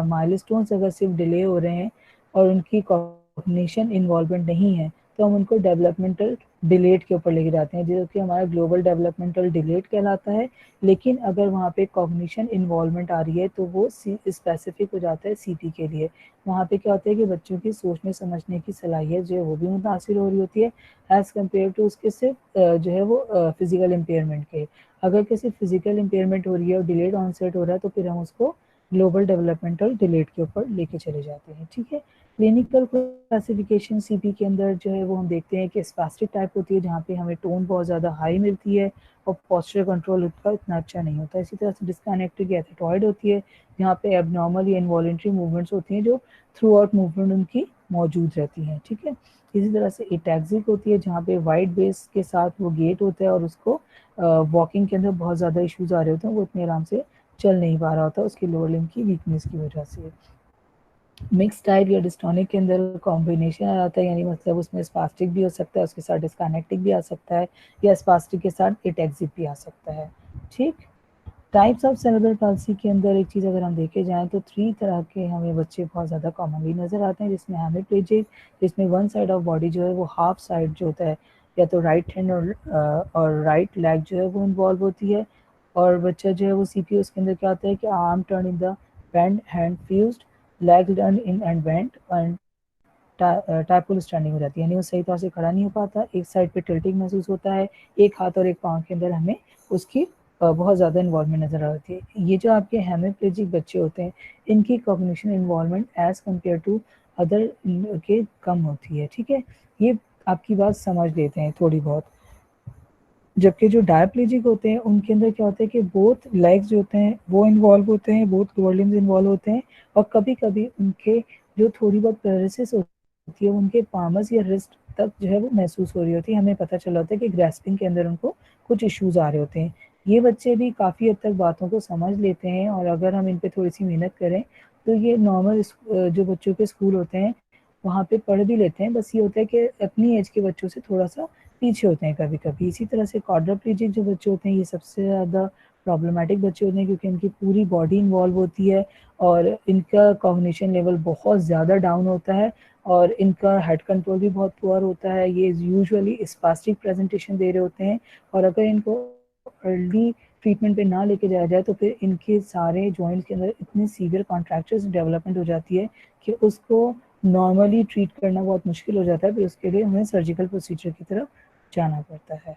माइलस्टोन्स अगर सिर्फ डिले हो रहे हैं और उनकी कॉग्निशन इन्वॉल्वमेंट नहीं है, तो हम उनको डेवलपमेंटल डिलेट के ऊपर लेके जाते हैं, जो कि हमारा ग्लोबल डेवलपमेंटल डिलेट कहलाता है। लेकिन अगर वहाँ पे कॉग्निशन इन्वॉल्वमेंट आ रही है तो वो स्पेसिफिक हो जाता है सीपी के लिए। वहाँ पे क्या होता है कि बच्चों की सोचने समझने की सलाहियत जो है वो भी मुतासिर हो रही होती है, एज़ कम्पेयर टू उसके सिर्फ जो है वो फिजिकल इम्पेयरमेंट के। अगर किसी फिजिकल इम्पेयरमेंट हो रही है और डिलेड ऑनसेट हो रहा है तो फिर हम उसको ग्लोबल डेवलपमेंटल डिलेट के ऊपर लेके चले जाते हैं, ठीक है। क्लिनिकल क्लासिफिकेशन सीपी के अंदर जो है वो हम देखते हैं कि स्पास्टिक टाइप होती है, जहाँ पे हमें टोन बहुत ज़्यादा हाई मिलती है और पोस्चर कंट्रोल उसका इतना अच्छा नहीं होता। इसी तरह से डिस्कनेक्टेड या एथेटॉइड होती है, जहाँ पे एबनॉर्मल या इनवॉलेंट्री मूवमेंट्स होती हैं जो थ्रू आउट मूवमेंट उनकी मौजूद रहती हैं, ठीक है। इसी तरह से एटैक्सिक होती है, जहाँ पे वाइड बेस के साथ वो गेट होता है और उसको वॉकिंग के अंदर बहुत ज़्यादा इश्यूज आ रहे होते हैं, वो इतने आराम से चल नहीं पा रहा होता उसकी लोअर लिम्ब की वीकनेस की वजह से। मिक्स टाइप या डिस्टोनिक के अंदर कॉम्बिनेशन आ जाता है, यानी मतलब उसमें स्पास्टिक भी हो सकता है, उसके साथ डिस्कनेक्टिक भी आ सकता है, या स्पास्टिक के साथ एटैक्सिक भी आ सकता है, ठीक। टाइप्स ऑफ सेरेब्रल पाल्सी के अंदर एक चीज़ अगर हम देखे जाएं तो 3 तरह के हमें बच्चे बहुत ज़्यादा कॉमनली नज़र आते हैं, जिसमें हेमिप्लेजिक, जिसमें वन साइड ऑफ बॉडी जो है वो हाफ साइड जो होता है, या तो राइट हैंड और राइट लेग जो है वो इन्वॉल्व होती है। और बच्चा जो है वो सीपी उसके अंदर क्या होता है कि arm turn in the bend, hand fused, leg turn in and bent, and typical standing हो जाती है, यानी वो सही तौर से खड़ा नहीं हो पाता, एक साइड पे टिल्टिंग महसूस होता है, एक हाथ और एक पाँव के अंदर हमें उसकी बहुत ज़्यादा इन्वॉल्वमेंट नज़र आती है। ये जो आपके हेमिप्लेजिक बच्चे होते हैं, इनकी cognition involvement as compare to other के कम होती है, ठीक है। ये आपकी बात समझ लेते हैं थोड़ी बहुत। जबकि जो डायप्लेजिक होते हैं उनके अंदर क्या होता है कि बोथ लेग्स जो होते हैं वो इन्वॉल्व होते हैं, बोथ लोअर लिम्स इन्वॉल्व होते हैं, और कभी कभी उनके जो थोड़ी बहुत पैरालिसिस होती है उनके पामस या रिस्ट तक जो है वो महसूस हो रही होती है। हमें पता चला होता है कि ग्रेस्पिंग के अंदर उनको कुछ इश्यूज आ रहे होते हैं। ये बच्चे भी काफ़ी हद तक बातों को समझ लेते हैं, और अगर हम इन पर थोड़ी सी मेहनत करें तो ये नॉर्मल जो बच्चों के स्कूल होते हैं वहाँ पे पढ़ भी लेते हैं। बस ये होता है कि अपनी एज के बच्चों से थोड़ा सा पीछे होते हैं कभी कभी। इसी तरह से क्वाड्रिप्लेजिक जो बच्चे होते हैं ये सबसे ज़्यादा प्रॉब्लमेटिक बच्चे होते हैं, क्योंकि इनकी पूरी बॉडी इन्वॉल्व होती है और इनका कॉग्निशन लेवल बहुत ज़्यादा डाउन होता है, और इनका हेड कंट्रोल भी बहुत पुअर होता है। ये यूजुअली स्पास्टिक प्रेजेंटेशन दे रहे होते हैं, और अगर इनको अर्ली ट्रीटमेंट पे ना लेके जाया जाए तो फिर इनके सारे जॉइंट्स के अंदर इतनी सीवियर कॉन्ट्रैक्चर्स डेवलपमेंट हो जाती है कि उसको नॉर्मली ट्रीट करना बहुत मुश्किल हो जाता है। फिर उसके लिए हमें सर्जिकल प्रोसीजर की तरफ जाना पड़ता है।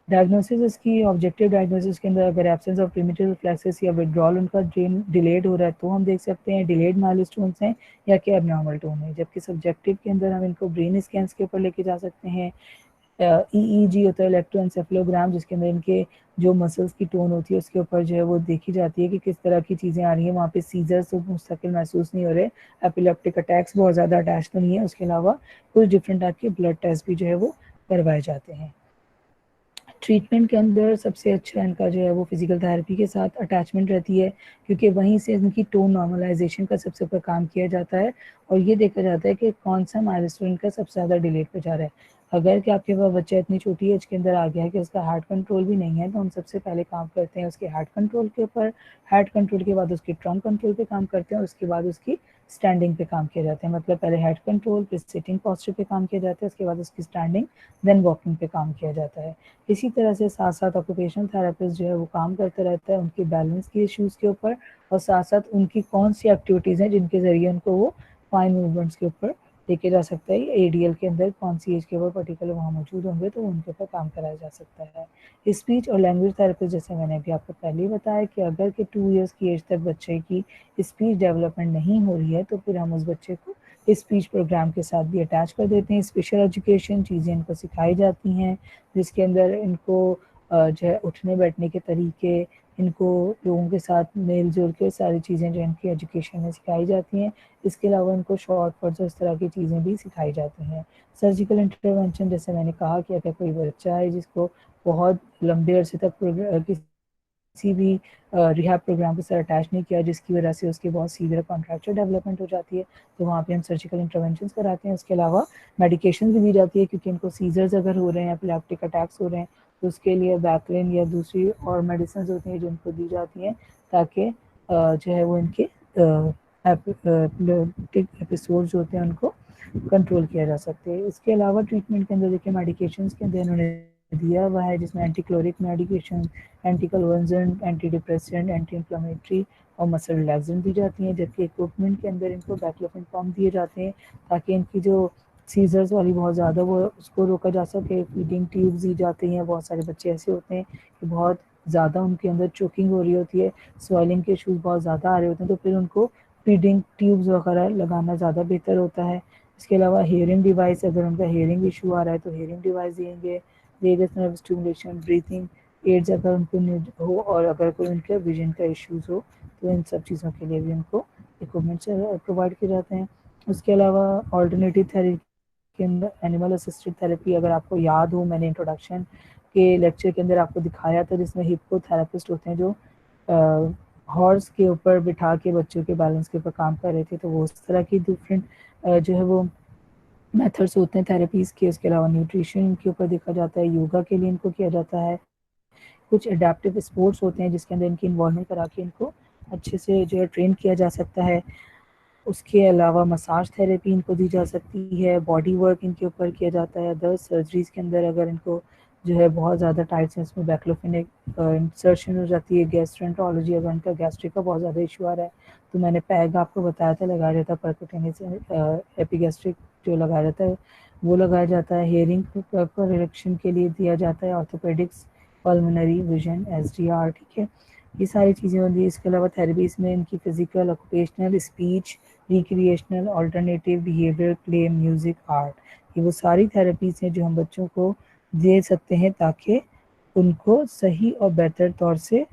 डायग्नोसिस इसकी ऑब्जेक्टिव डायग्नोसिस के अंदर अगर एब्सेंस ऑफ प्रिमिटिव रिफ्लेक्सेस या विड्रॉल उनका ड्रेन डिलेड हो रहा है तो हम देख सकते हैं डिलेड माइलस्टोन्स हैं या कि एबनॉर्मल टोन है। जबकि सब्जेक्टिव के अंदर हम इनको ब्रेन स्कैन्स के ऊपर लेके जा सकते हैं। ईईजी होता है इलेक्ट्रोएंसेफेलोग्राम, जिसके अंदर इनके जो मसल्स की टोन होती है उसके ऊपर जो है वो देखी जाती है कि किस तरह की चीज़ें आ रही हैं। वहाँ पे सीजर्स तो मुस्तकिल महसूस नहीं हो रहे, एपिलेप्टिक अटैक्स बहुत ज़्यादा अटैच तो नहीं है। उसके अलावा कुछ डिफरेंट टाइप के ब्लड टेस्ट भी जो है वो करवाए जाते हैं। ट्रीटमेंट के अंदर सबसे अच्छा इनका जो है वो फिजिकल थेरेपी के साथ अटैचमेंट रहती है, क्योंकि वहीं से इनकी टोन नॉर्मलाइजेशन का सबसे ऊपर काम किया जाता है, और ये देखा जाता है कि कौन सा माइलस्टोन का सबसे ज़्यादा डिलेट पे जा रहा है। अगर कि आपके पास बच्चा इतनी छोटी एज के अंदर आ गया है कि उसका हार्ट कंट्रोल भी नहीं है, तो हम सबसे पहले काम करते हैं उसके हार्ट कंट्रोल के ऊपर। हार्ट कंट्रोल के बाद उसकी ट्रंक कंट्रोल पे काम करते हैं, उसके बाद उसकी स्टैंडिंग पे काम किया जाता है। मतलब पहले हेड कंट्रोल, फिर सिटिंग पोस्चर पे काम किया जाता है, उसके बाद उसकी स्टैंडिंग, देन वॉकिंग पे काम किया जाता है। इसी तरह से साथ साथ ऑक्यूपेशनल थेरेपिस्ट जो है वो काम करता रहता है उनकी बैलेंस के इश्यूज़ के ऊपर, और साथ साथ उनकी कौन सी एक्टिविटीज़ हैं जिनके ज़रिए उनको वो फाइन मूवमेंट्स के ऊपर लेके जा सकता है। एडीएल के अंदर कौन सी एज के ऊपर पर्टिकुलर वहाँ मौजूद होंगे तो उनके ऊपर काम कराया जा सकता है। स्पीच और लैंग्वेज थेरेपिस्ट, जैसे मैंने अभी आपको पहले ही बताया कि अगर कि 2 ईयर्स की एज तक बच्चे की स्पीच डेवलपमेंट नहीं हो रही है तो फिर हम उस बच्चे को स्पीच प्रोग्राम के साथ भी अटैच कर देते हैं। स्पेशल एजुकेशन चीज़ें इनको सिखाई जाती हैं, जिसके अंदर इनको जो है उठने बैठने के तरीके, इनको लोगों के साथ मेल जोल के सारी चीज़ें जो इनकी एजुकेशन में सिखाई जाती हैं। इसके अलावा इनको शॉर्ट वर्ड्स और इस तरह की चीज़ें भी सिखाई जाती हैं। सर्जिकल इंटरवेंशन, जैसे मैंने कहा कि अगर कोई बच्चा है जिसको बहुत लंबे अरसे तक किसी भी रिहैब प्रोग्राम के साथ अटैच नहीं किया, जिसकी वजह से उसकी बहुत सीवियर कॉन्ट्रैक्चर डेवलपमेंट हो जाती है, तो वहाँ पे हम सर्जिकल इंटरवेंशन कराते हैं। उसके अलावा मेडिकेशन भी दी जाती है, क्योंकि इनको सीजर्स अगर हो रहे हैं, एपिलेप्टिक अटैक्स हो रहे हैं, तो उसके लिए बैकलिन या दूसरी और मेडिसिन होती हैं जिनको दी जाती हैं, ताकि जो है वो इनके एपिलेप्टिक एपिसोड जो होते हैं उनको कंट्रोल किया जा सकते हैं। इसके अलावा ट्रीटमेंट के अंदर देखिए मेडिकेशंस के अंदर इन्होंने दिया हुआ है, जिसमें anticholinergic medication, anti convulsant, anti depressant, anti inflammatory और मसल रिलैक्सेंट दी जाती हैं। जबकि इक्विपमेंट के अंदर इनको बैक्लोफिन पम्प दिए जाते हैं, ताकि इनकी जो सीजर्स वाली बहुत ज़्यादा वो उसको रोका जा सके। फीडिंग ट्यूब्स दी जाती हैं, बहुत सारे बच्चे ऐसे होते हैं कि बहुत ज़्यादा उनके अंदर चोकिंग हो रही होती है, स्वेलिंग के इशूज़ बहुत ज़्यादा आ रहे होते हैं, तो फिर उनको फीडिंग ट्यूब्स वगैरह लगाना ज़्यादा बेहतर होता है। इसके अलावा हेयरिंग डिवाइस, अगर उनका हेयरिंग इशू आ रहा है तो हेयरिंग डिवाइस देंगे। Vagus nerve stimulation, breathing aids अगर उनको हो, और अगर कोई उनके विजन का इश्यूज़ हो तो इन सब चीज़ों के लिए भी उनको इक्विपमेंट्स प्रोवाइड किए जाते हैं। उसके अलावा ऑल्टरनेटिव थेरेपी के अंदर एनिमल असिस्टेड थेरेपी, अगर आपको याद हो मैंने इंट्रोडक्शन के लेक्चर के अंदर आपको दिखाया था, जिसमें हिप्पोथेरेपिस्ट होते हैं जो हॉर्स के ऊपर बिठा के बच्चों के बैलेंस के ऊपर काम कर रहे थे, तो वो उस तरह की डिफरेंट जो है वो मेथड्स होते हैं थेरेपीज़ के। उसके अलावा न्यूट्रिशन के ऊपर देखा जाता है, योगा के लिए इनको किया जाता है। कुछ एडेप्टिव स्पोर्ट्स होते हैं जिसके अंदर इनकी इन्वॉल्वमेंट करा के इनको अच्छे से जो है ट्रेन किया जा सकता है। उसके अलावा मसाज थेरेपी इनको दी जा सकती है, बॉडी वर्क इनके ऊपर किया जाता है। दर्द सर्जरीज़ के अंदर अगर इनको जो है बहुत ज़्यादा टाइट सेंस में बैक्लोफिनिक इंसर्शन हो जाती है, गैस्ट्रेंटोलॉजी अगर उनका गैस्ट्रिक का बहुत ज़्यादा इशू आ रहा है, तो मैंने पैग आपको बताया था लगाया जाता है, परक्यूटेनियस एपिगैस्ट्रिक जो लगाया जाता है वो लगाया जाता है। हेयरिंग करेक्शन के लिए दिया जाता है ऑर्थोपेडिक्स, पल्मोनरी, विजन, एसडीआर, ठीक है, ये सारी चीज़ें होती हैं। इसके अलावा थेरेपीज में इनकी physical, occupational, speech, recreational, alternative, behaviour, play, music, art, ये वो सारी थेरेपीज हैं जो हम बच्चों को दे सकते हैं ताकि उनको सही और बेहतर तौर से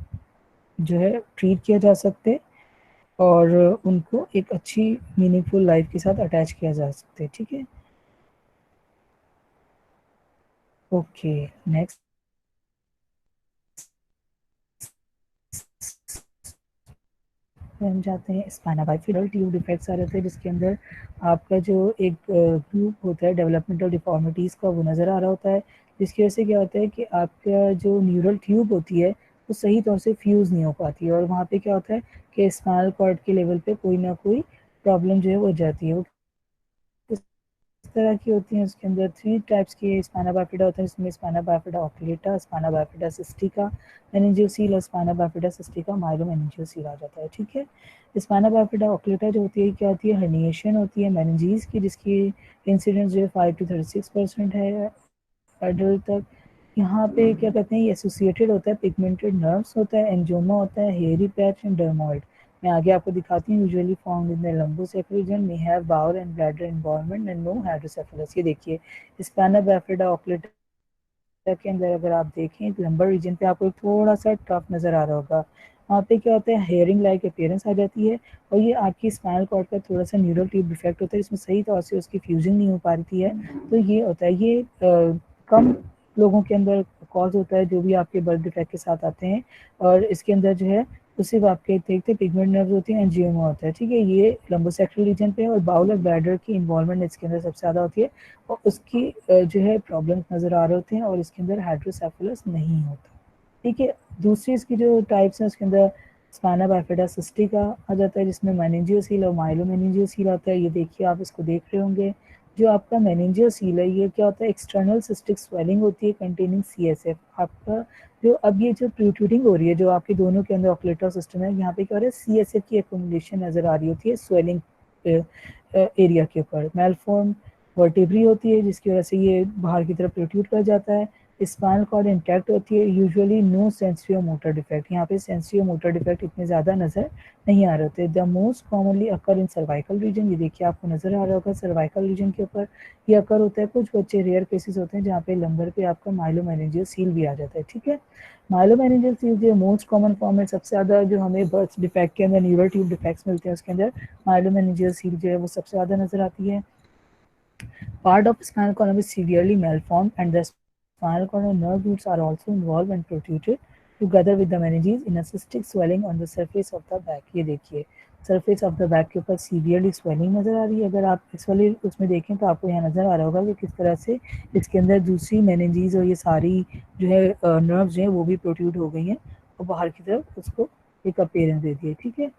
जो है ट्रीट किया जा सकते और उनको एक अच्छी मीनिंगफुल लाइफ के साथ अटैच किया जा सकते, ठीक है। ओके, नेक्स्ट हम जाते हैं स्पाइना बाइफिडा ट्यूब डिफेक्ट्स आ रहे थे, जिसके अंदर आपका जो एक ग्रुप होता है डेवलपमेंटल डिफॉर्मिटीज़ का वो नज़र आ रहा होता है, जिसकी वजह से क्या होता है कि आपका जो न्यूरल ट्यूब होती है वो सही तौर से फ्यूज़ नहीं हो पाती है, और वहाँ पे क्या होता है कि स्पाइनल कॉर्ड के लेवल पे कोई ना कोई प्रॉब्लम जो है वो जाती है। वो इस तरह की होती हैं, उसके अंदर 3 टाइप्स के स्पाइना बाइफिडा होते हैं, जिसमें spina bifida occulta, spina bifida cystica, meningocele और स्पाइना बाइफिडा सिस्टिका माइलोमेनिंजियोसील आ जाता है, ठीक है। स्पाइना बाइफिडा ऑक्यूलेटा जो होती है क्या होती है, हर्निएशन होती है मेनिंजीज की, जिसकी इंसिडेंस जो है 5 to 36% है एडल्ट तक। यहाँ पे क्या कहते हैं, ये एसोसिएटेड होता है, पिगमेंटेड नर्व्स होता है, एंजियोमा होता है, हेयरी पैच एंड डर्मोइड। मैं आगे आपको दिखाती हूँ। Usually found in the lumbosacral region, may have bowel and bladder involvement and no hydrocephalus. ये देखिए स्पाइना बाइफिडा ऑक्यूलेटा के अंदर अगर आप देखें लंबर रीजन पे आपको थोड़ा सा टफ नज़र आ रहा होगा। वहाँ पे क्या होता है, हेयरिंग लाइक अपीयरेंस आ जाती है, और ये आपकी स्पाइनल कॉर्ड का थोड़ा सा न्यूरल ट्यूब डिफेक्ट होता है, इसमें सही तौर से उसकी फ्यूजिंग नहीं हो पा रही है। तो ये होता है, ये कम लोगों के अंदर कॉज होता है जो भी आपके बर्थ डिफेक्ट के साथ आते हैं, और इसके अंदर जो है सिर्फ आपके देखते पिगमेंट नर्व होती हैं, एंजियोमा होता है, ठीक है, ये लंबोसेक्टल रीजन पे है, और बाउल और ब्लैडर की इन्वॉल्वमेंट इसके अंदर सबसे ज़्यादा होती है, और उसकी जो है प्रॉब्लम्स नज़र आ रहे होते हैं, और इसके अंदर हाइड्रोसेफलस नहीं होता, ठीक है। दूसरी इसकी जो टाइप्स हैं उसके अंदर स्पाइना बाइफिडा सिस्टिका आ जाता है, जिसमें मेनिंजियोसील और माइलोमेनिंजियोसील आता है। ये देखिए आप इसको देख रहे होंगे। जो आपका मेनिंजियोसील है ये क्या होता है, एक्सटर्नल सिस्टिक स्वेलिंग होती है कंटेनिंग सीएसएफ। आपका जो अब ये जो प्रोट्रूडिंग हो रही है जो आपके दोनों के अंदर ऑक्लेटर सिस्टम है, यहाँ पे क्या हो रहा है, सीएसएफ की एक्युमुलेशन नजर आ रही होती है स्वेलिंग एरिया के ऊपर। मेलफॉर्म वर्टिब्री होती है जिसकी वजह से ये बाहर की तरफ प्रोट्रूड कर जाता है। स्पाइनल कॉर्ड इंटैक्ट होती है, usually no sensory motor defect. यहाँ पे सेंसरी मोटर डिफेक्ट इतने ज़्यादा नज़र नहीं आ रहे होते। The most commonly occur in cervical region, ये देखिए आपको नज़र आ रहा होगा सर्वाइकल रीजन के ऊपर ये अकर होता है। कुछ बच्चे रेयर केसेस होते हैं जहाँ पे लंबर पे आपका माइलोमेनिंजियल सील भी आ जाता है, ठीक है। माइलोमेनिंजियल सील जो मोस्ट कॉमन फॉर्म है, सबसे ज़्यादा जो हमें बर्थ डिफेक्ट के अंदर न्यूरल ट्यूब डिफेक्ट्स मिलते हैं उसके अंदर माइलोमेनिंजियल सील जो है वो सबसे ज़्यादा नज़र आती है। Part of spinal column is severely malformed, and the spinal column nerve roots are also involved and protruded together with the meninges in a cystic swelling on the surface of the back। ये देखिए surface of the back के ऊपर severely swelling नजर आ रही है। अगर आप इस वाले उसमें देखें तो आपको यहाँ नजर आ रहा होगा कि किस तरह से इसके अंदर दूसरी मेनिंजीज और ये सारी जो है नर्व्स जो है वो भी प्रोट्रूड हो गई हैं और बाहर की तरफ उसको एक अपीयरेंस दे दी है, ठीक है।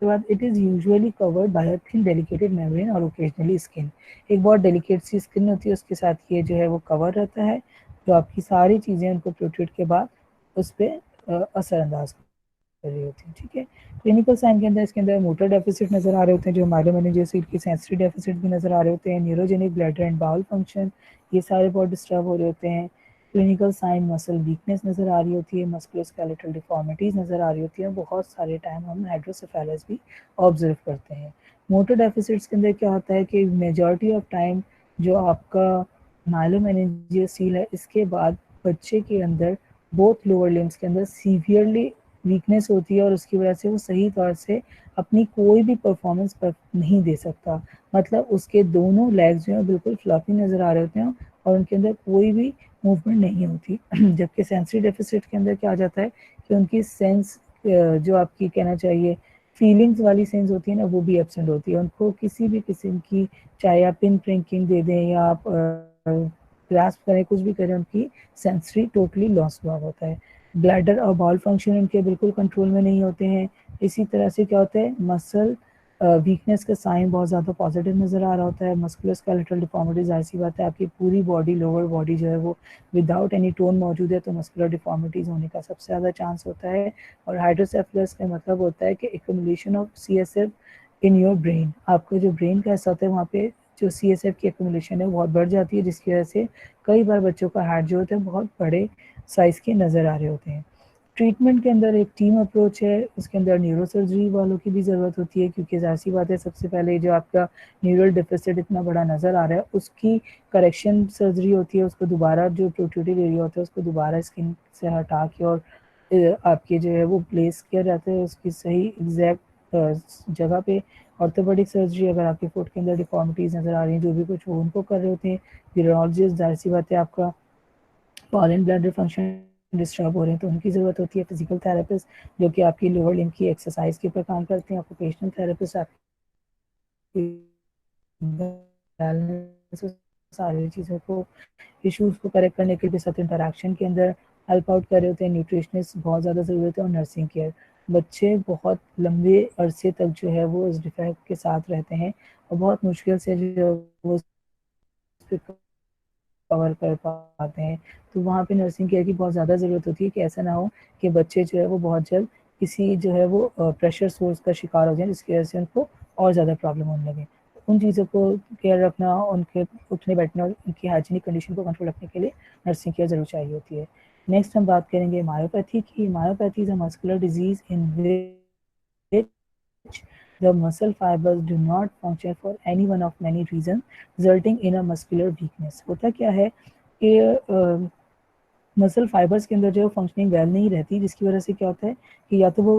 उसके बाद it is usually covered by a thin delicate membrane और ओकेजनली स्किन। एक बहुत डेलिकेट सी स्किन होती है उसके साथ ये जो है वो कवर रहता है, जो आपकी सारी चीज़ें उनको प्रोट्रूड के बाद उस पर असरअंदाज कर रही होती हैं, ठीक है। क्लिनिकल साइन के अंदर इसके अंदर मोटर डेफिसिट नजर आ रहे होते हैं, जो माइलोमेनिंजियल की सेंसरी डेफिसिट भी नजर आ रहे होते हैं, neurogenic bladder and bowel function ये सारे बहुत डिस्टर्ब हो रहे होते हैं। क्लिनिकल साइन मसल वीकनेस नज़र आ रही होती है, मस्कुलोस्केलेटल डिफॉर्मिटीज़ नज़र आ रही होती है, बहुत सारे टाइम हम हाइड्रोसेफेलस भी ऑब्जर्व करते हैं। मोटर डेफिसिट्स के अंदर क्या होता है कि मेजॉरिटी ऑफ टाइम जो आपका माइलोमेनिंजियल सील है इसके बाद बच्चे के अंदर बोथ लोअर लिम्स के अंदर सीवियरली वीकनेस होती है और उसकी वजह से वो सही तौर से अपनी कोई भी परफॉर्मेंस पर नहीं दे सकता। मतलब उसके दोनों लेग्स जो हैं बिल्कुल फ्लफी नज़र आ रहे होते हैं और उनके अंदर कोई भी मूवमेंट नहीं होती। जबकि सेंसरी डेफिसिट के अंदर क्या आ जाता है कि उनकी सेंस जो आपकी कहना चाहिए फीलिंग्स वाली सेंस होती है ना वो भी एब्सेंट होती है। उनको किसी भी किस्म की चाहे आप पिन प्रिंकिंग दे दें या आप ग्रास्प करें कुछ भी करें उनकी सेंसरी टोटली लॉस हुआ होता है। ब्लैडर और बाउल फंक्शन उनके बिल्कुल कंट्रोल में नहीं होते हैं। इसी तरह से क्या होता है मसल वीकनेस का साइन बहुत ज़्यादा पॉजिटिव नज़र आ रहा होता है। मस्कुलोस्केलेटल डिफॉर्मिटीज़ ऐसी बात है आपकी पूरी बॉडी लोअर बॉडी जो है वो विदाउट एनी टोन मौजूद है तो मस्कुलर डिफॉर्मिटीज़ होने का सबसे ज़्यादा चांस होता है। और हाइड्रोसेफलस का मतलब होता है कि accumulation of CSF in your brain. आपका जो ब्रेन का हिस्सा होता है वहाँ पे जो सीएसएफ की एक्यूमुलेशन है बहुत बढ़ जाती है जिसकी वजह से कई बार बच्चों का हार्ट जो होता है बहुत बड़े साइज़ के नज़र आ रहे होते हैं। ट्रीटमेंट के अंदर एक टीम अप्रोच है, उसके अंदर न्यूरो सर्जरी वालों की भी ज़रूरत होती है क्योंकि ज़ाहिर सी बात है सबसे पहले जो आपका न्यूरल डेफिसिट इतना बड़ा नज़र आ रहा है उसकी करेक्शन सर्जरी होती है। उसको दोबारा जो प्रोट्रूडेड एरिया होता है उसको दोबारा स्किन से हटा के और आपके जो है वो प्लेस किया जाता है उसकी सही एग्जैक्ट जगह पे। ऑर्थोपेडिक सर्जरी अगर आपके फुट के अंदर डिफॉर्मिटीज़ नज़र आ रही हैं जो भी कुछ वो उनको कर रहे होते हैं। यूरोलॉजिस्ट ज़ाहिर सी बात है आपका फॉरेन ब्लैडर फंक्शन डिस्टर्ब हो रहे हैं तो उनकी ज़रूरत होती है। फिजिकल थेरेपिस्ट जो कि आपकी लोअर लिम्ब की एक्सरसाइज के ऊपर काम करते हैं। ऑक्यूपेशनल थेरेपिस्ट आपकी सारी चीज़ों को इश्यूज को करेक्ट करने के लिए साथ इंटरेक्शन के अंदर हेल्प आउट कर रहे होते हैं। न्यूट्रिशनिस्ट बहुत ज़्यादा ज़रूरत है और नर्सिंग केयर। बच्चे बहुत लंबे अरसे तक जो है वो इस डिफेक्ट के साथ रहते हैं और बहुत मुश्किल से जो वो कवर कर पाते हैं। तो वहाँ पे नर्सिंग केयर की बहुत ज़्यादा ज़रूरत होती है कि ऐसा ना हो कि बच्चे जो है वो बहुत जल्द किसी जो है वो प्रेशर सोर्स का शिकार हो जाए जिसकी वजह से उनको और ज़्यादा प्रॉब्लम होने लगे। तो उन चीज़ों को केयर रखना, उनके उठने बैठने और उनकी हाइजीनिक कंडीशन को कंट्रोल रखने के लिए नर्सिंग केयर ज़रूर चाहिए होती है। नेक्स्ट हम बात करेंगे मायोपैथी की। Myopathy is a muscular disease in which the muscle fibers do not function for any one of many reasons resulting in a muscular weakness। होता क्या है कि मसल फाइबर्स के अंदर जो है फंक्शनिंग वेल नहीं रहती जिसकी वजह से क्या होता है कि या तो वो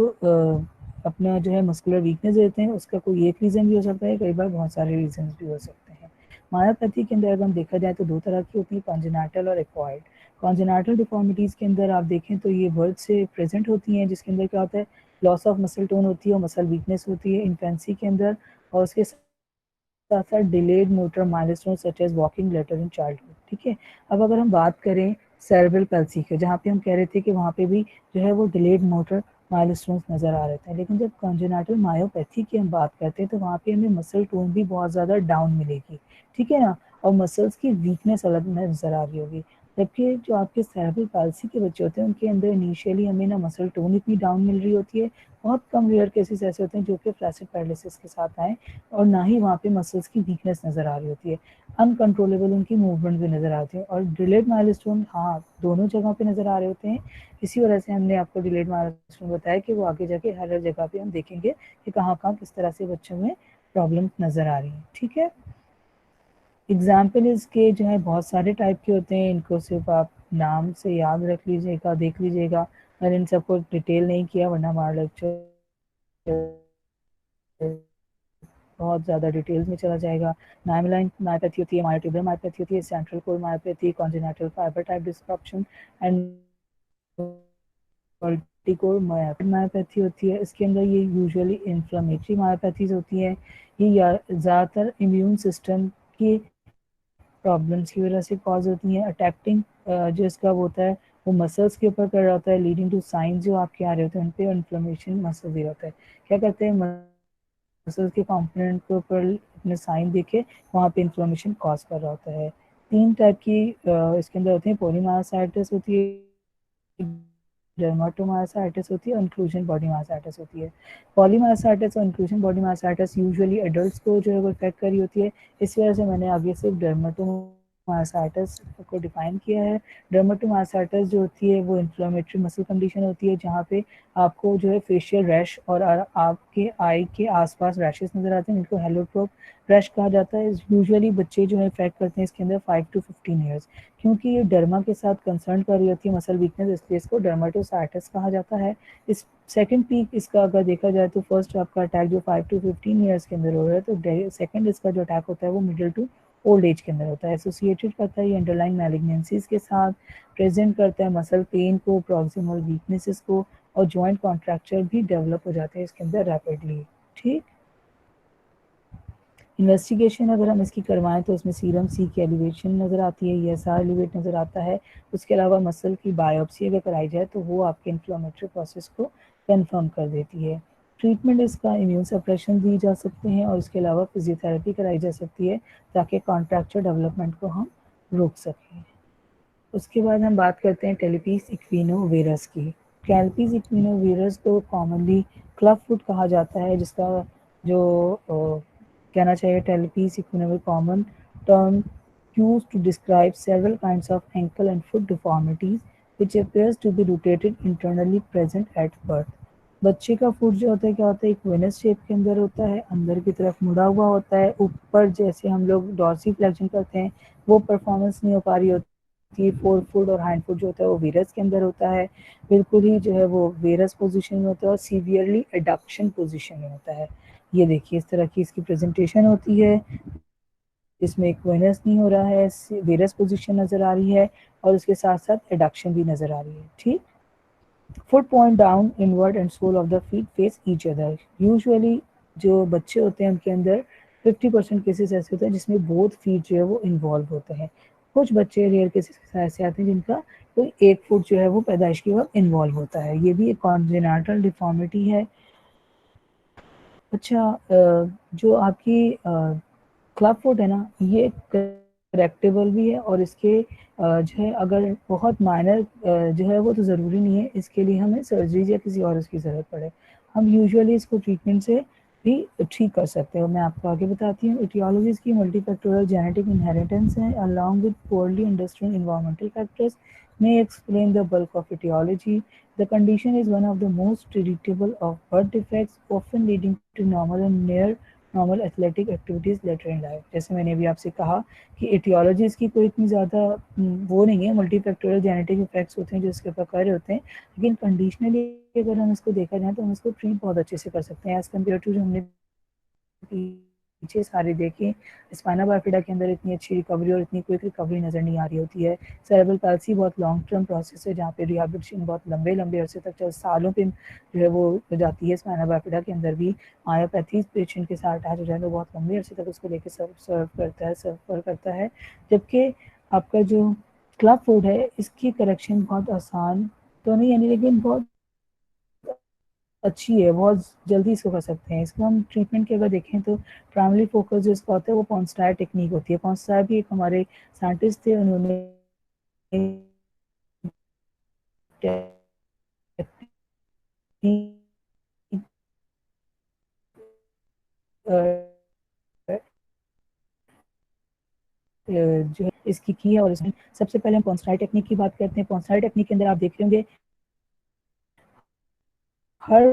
अपना जो है मस्कुलर वीकनेस देते हैं उसका कोई एक रीज़न भी हो सकता है, कई बार बहुत सारे रीजन भी हो सकते हैं। मायोपैथी के अंदर अगर हम देखा जाए तो दो तरह की होती है, कॉन्जेनाइटल और एक्वायर्ड। कॉन्जेनाइटल डिफॉर्मिटीज़ के अंदर आप देखें तो ये बर्थ से प्रेजेंट होती हैं, जिसके अंदर क्या होता है, लॉस ऑफ मसल टोन होती है और मसल वीकनेस होती है इन्फेंसी के अंदर, और उसके साथ साथ delayed motor milestone such as walking later in childhood. ठीक है, अब अगर हम बात करें सेरेब्रल पैल्सी के, जहाँ पे हम कह रहे थे कि वहाँ पे भी जो है वो डिलेड मोटर माइलस्टोन्स नज़र आ रहे थे, लेकिन जब कॉन्जेनाइटल मायोपैथी की हम बात करते हैं तो वहाँ पे हमें मसल टोन भी बहुत ज़्यादा डाउन मिलेगी। ठीक है ना, और मसल्स की वीकनेस अलग नज़र आ रही होगी। जबकि जो आपके सेरेब्रल पैल्सी के बच्चे होते हैं उनके अंदर इनिशियली हमें ना मसल टोन इतनी डाउन मिल रही होती है, बहुत कम रेयर केसेस ऐसे होते हैं जो कि फ्लैसिड पैरालिसिस के साथ आए, और ना ही वहाँ पे मसल्स की वीकनेस नज़र आ रही होती है, अनकंट्रोलेबल उनकी मूवमेंट भी नज़र आती है। और डिलेड माइलस्टोन हाँ दोनों जगह पे नज़र आ रहे होते हैं, इसी वजह से हमने आपको डिलेड माइलस्टोन बताया कि वो आगे जाके हर हर जगह पे हम देखेंगे कि कहाँ कहाँ किस तरह से बच्चों में प्रॉब्लम नज़र आ रही है। ठीक है, एग्जाम्पल इसके जो है बहुत सारे टाइप के होते हैं, इनको सिर्फ आप नाम से याद रख लीजिएगा, देख लीजिएगा। मैंने इन सबको डिटेल नहीं किया वरना हमारा लेक्चर बहुत ज़्यादा डिटेल्स में चला जाएगा। नाइमलाइन मायोपैथी होती है, मायोट्यूबुलर मायोपैथी होती है, central core myopathy, congenital fibre type destruction and multicore myopathy होती है। इसके अंदर ये यूजुअली इन्फ्लेमेटरी मायोपैथीज होती हैं, ये ज़्यादातर इम्यून सिस्टम की प्रॉब्लम्स की वजह से कॉज होती हैं। अटैक्टिंग जो इसका वो होता है वो मसल्स के ऊपर कर रहा होता है, लीडिंग टू साइंस जो आपके आ रहे होते हैं उन पर इन्फ्लेमेशन मसल भी होता है। क्या करते हैं, मसल्स के कंपोनेंट के ऊपर अपने साइन देके वहाँ पे इन्फ्लेमेशन कॉज कर रहा होता है। तीन टाइप की इसके अंदर होती है, पोलीमायोसाइटिस होती है, डर्माटोमायोसाइटिस होती है और इंक्लूजन बॉडी मायोसाइटिस होती है। पॉलीमायोसाइटिस और inclusion body myositis usually adults को जो है वो इफेक्ट करी होती है, इस वजह से मैंने आगे सिर्फ डर्माटोमायोसाइटिस को डिफाइन किया है। डर्माटोमायोसाइटिस जो होती है वो इन्फ्लेमेटरी मसल कंडीशन होती है, जहाँ पे आपको जो है फेशियल रैश और आपके आई के आसपास रैशेस नजर आते हैं, जिनको हेलोट्रोप रैश कहा जाता है। यूजुअली बच्चे जो है इफेक्ट करते हैं इसके अंदर 5 to 15 ईयर्स, क्योंकि ये डर्मा के साथ कंसर्न कर रही होती है मसल वीकनेस, इसलिए इसको डर्माटोसाइटिस कहा जाता है। इस सेकंड पीक इसका अगर देखा जाए तो फर्स्ट आपका अटैक जो 5 to 15 ईयर्स के अंदर हो रहा है, तो सेकंड इसका जो अटैक होता है वो मिडिल टू ओल्ड एज के अंदर होता है। एसोसिएटेड करता है ये अंडरलाइन मैलिग्नेंसीज के साथ, प्रेजेंट करता है मसल पेन को, प्रॉक्सिमल वीकनेसेस को, और जॉइंट कॉन्ट्रैक्चर भी डेवलप हो जाते हैं इसके अंदर रैपिडली। ठीक, इन्वेस्टिगेशन अगर हम इसकी करवाएं तो उसमें सीरम सी की एलिवेशन नज़र आती है, ईएसआर एलिवेट नज़र आता है। उसके अलावा मसल की बायोप्सी अगर कराई जाए तो वो आपके इन्फ्लेमेटरी प्रोसेस को कंफर्म कर देती है। ट्रीटमेंट इसका इम्यून सप्रेशन दी जा सकते हैं और इसके अलावा फिजियोथेरेपी कराई जा सकती है ताकि कॉन्ट्रैक्चर डेवलपमेंट को हम रोक सकें। उसके बाद हम बात करते हैं टेलीपीस इक्विनोवेरस की। टेलीपीस इक्विनोवेरस को कॉमनली क्लब फुट कहा जाता है, जिसका जो कहना चाहिए, talipes equinovarus common term used to describe several kinds of ankle and foot deformities which appears to be rotated internally present at birth। बच्चे का फुट जो होता है क्या होता है, एक वेनस शेप के अंदर होता है, अंदर की तरफ मुड़ा हुआ होता है, ऊपर जैसे हम लोग डॉर्सी फ्लेक्शन करते हैं वो परफॉर्मेंस नहीं हो पा रही होती है। फोर फुट और हाइंड फुट जो होता है वो वेरस के अंदर होता है, बिल्कुल ही जो है वो वेरस पोजीशन में होता है और सीवियरली एडक्शन पोजीशन में होता है। ये देखिए इस तरह की इसकी प्रेजेंटेशन होती है, इसमें एक वेनस नहीं हो रहा है, वेरस पोजीशन नजर आ रही है और उसके साथ साथ एडक्शन भी नजर आ रही है। ठीक, foot point down inward and sole of the feet face each other. Usually जो बच्चे होते हैं उनके अंदर 50% केसेस ऐसे होते हैं जिसमें बोथ फीट जो है वो इन्वॉल्व होते हैं। कुछ बच्चे रेयर केसेस ऐसे आते हैं जिनका कोई एक फुट जो है वो पैदाइश के वक्त इन्वॉल्व होता है, ये भी एक कॉन्जेनाइटल डिफॉर्मिटी है। अच्छा, जो आपकी क्लब फुट है ना, ये करेक्टेबल भी है और इसके जो है अगर बहुत माइनर जो है वो तो ज़रूरी नहीं है इसके लिए हमें सर्जरी या किसी और उसकी ज़रूरत पड़े, हम यूजुअली इसको ट्रीटमेंट से भी ठीक कर सकते हो। मैं आपको आगे बताती हूँ। इटियोलॉजीज की मल्टीफैक्टोरियल जेनेटिक इनहेरिटेंस है along with poorly understood environmental factors may explain the bulk of etiology. The condition is one of the most treatable of birth defects, often leading to normal and near normal athletic activities later in life. जैसे मैंने अभी आपसे कहा कि aetiology इसकी कोई इतनी ज़्यादा वो नहीं है, मल्टीफैक्टोरियल जेनेटिक इफेक्ट्स होते हैं जो इसके ऊपर कर रहे होते हैं, लेकिन कंडीशनली अगर हम इसको देखा जाए तो हम इसको ट्रीट बहुत अच्छे से कर सकते हैं एज़ कम्पेयर टू जो हमने पीछे सारे देखें, स्पाइना बाइफिडा के अंदर इतनी अच्छी रिकवरी और इतनी क्विक रिकवरी नज़र नहीं आ रही होती है। सेरेब्रल पैल्सी बहुत लॉन्ग टर्म प्रोसेस है, जहाँ पे रिहैबिलिटेशन बहुत लंबे लंबे अरसे तक, सालों पे जो है वो हो जाती है। स्पाइना बाइफिडा के अंदर भी मायोपैथी पेशेंट के साथ अटैच हो जाए तो बहुत लंबे अरसे तक उसको लेके सर्व करता है। जबकि आपका जो क्लब फुट है, इसकी करेक्शन बहुत आसान तो नहीं यानी, लेकिन बहुत अच्छी है, बहुत जल्दी इसको कर सकते हैं। इसको हम ट्रीटमेंट की अगर देखें तो प्राइमरी फोकस जो इसका होता है वो पॉन्स्टायर टेक्निक होती है। पॉन्स्टायर भी एक हमारे साइंटिस्ट थे, उन्होंने जो है इसकी की है। और इसमें सबसे पहले हम पॉन्स्टायर टेक्निक की बात करते हैं। पॉन्स्टायर टेक्निक के अंदर आप देख रहे होंगे हर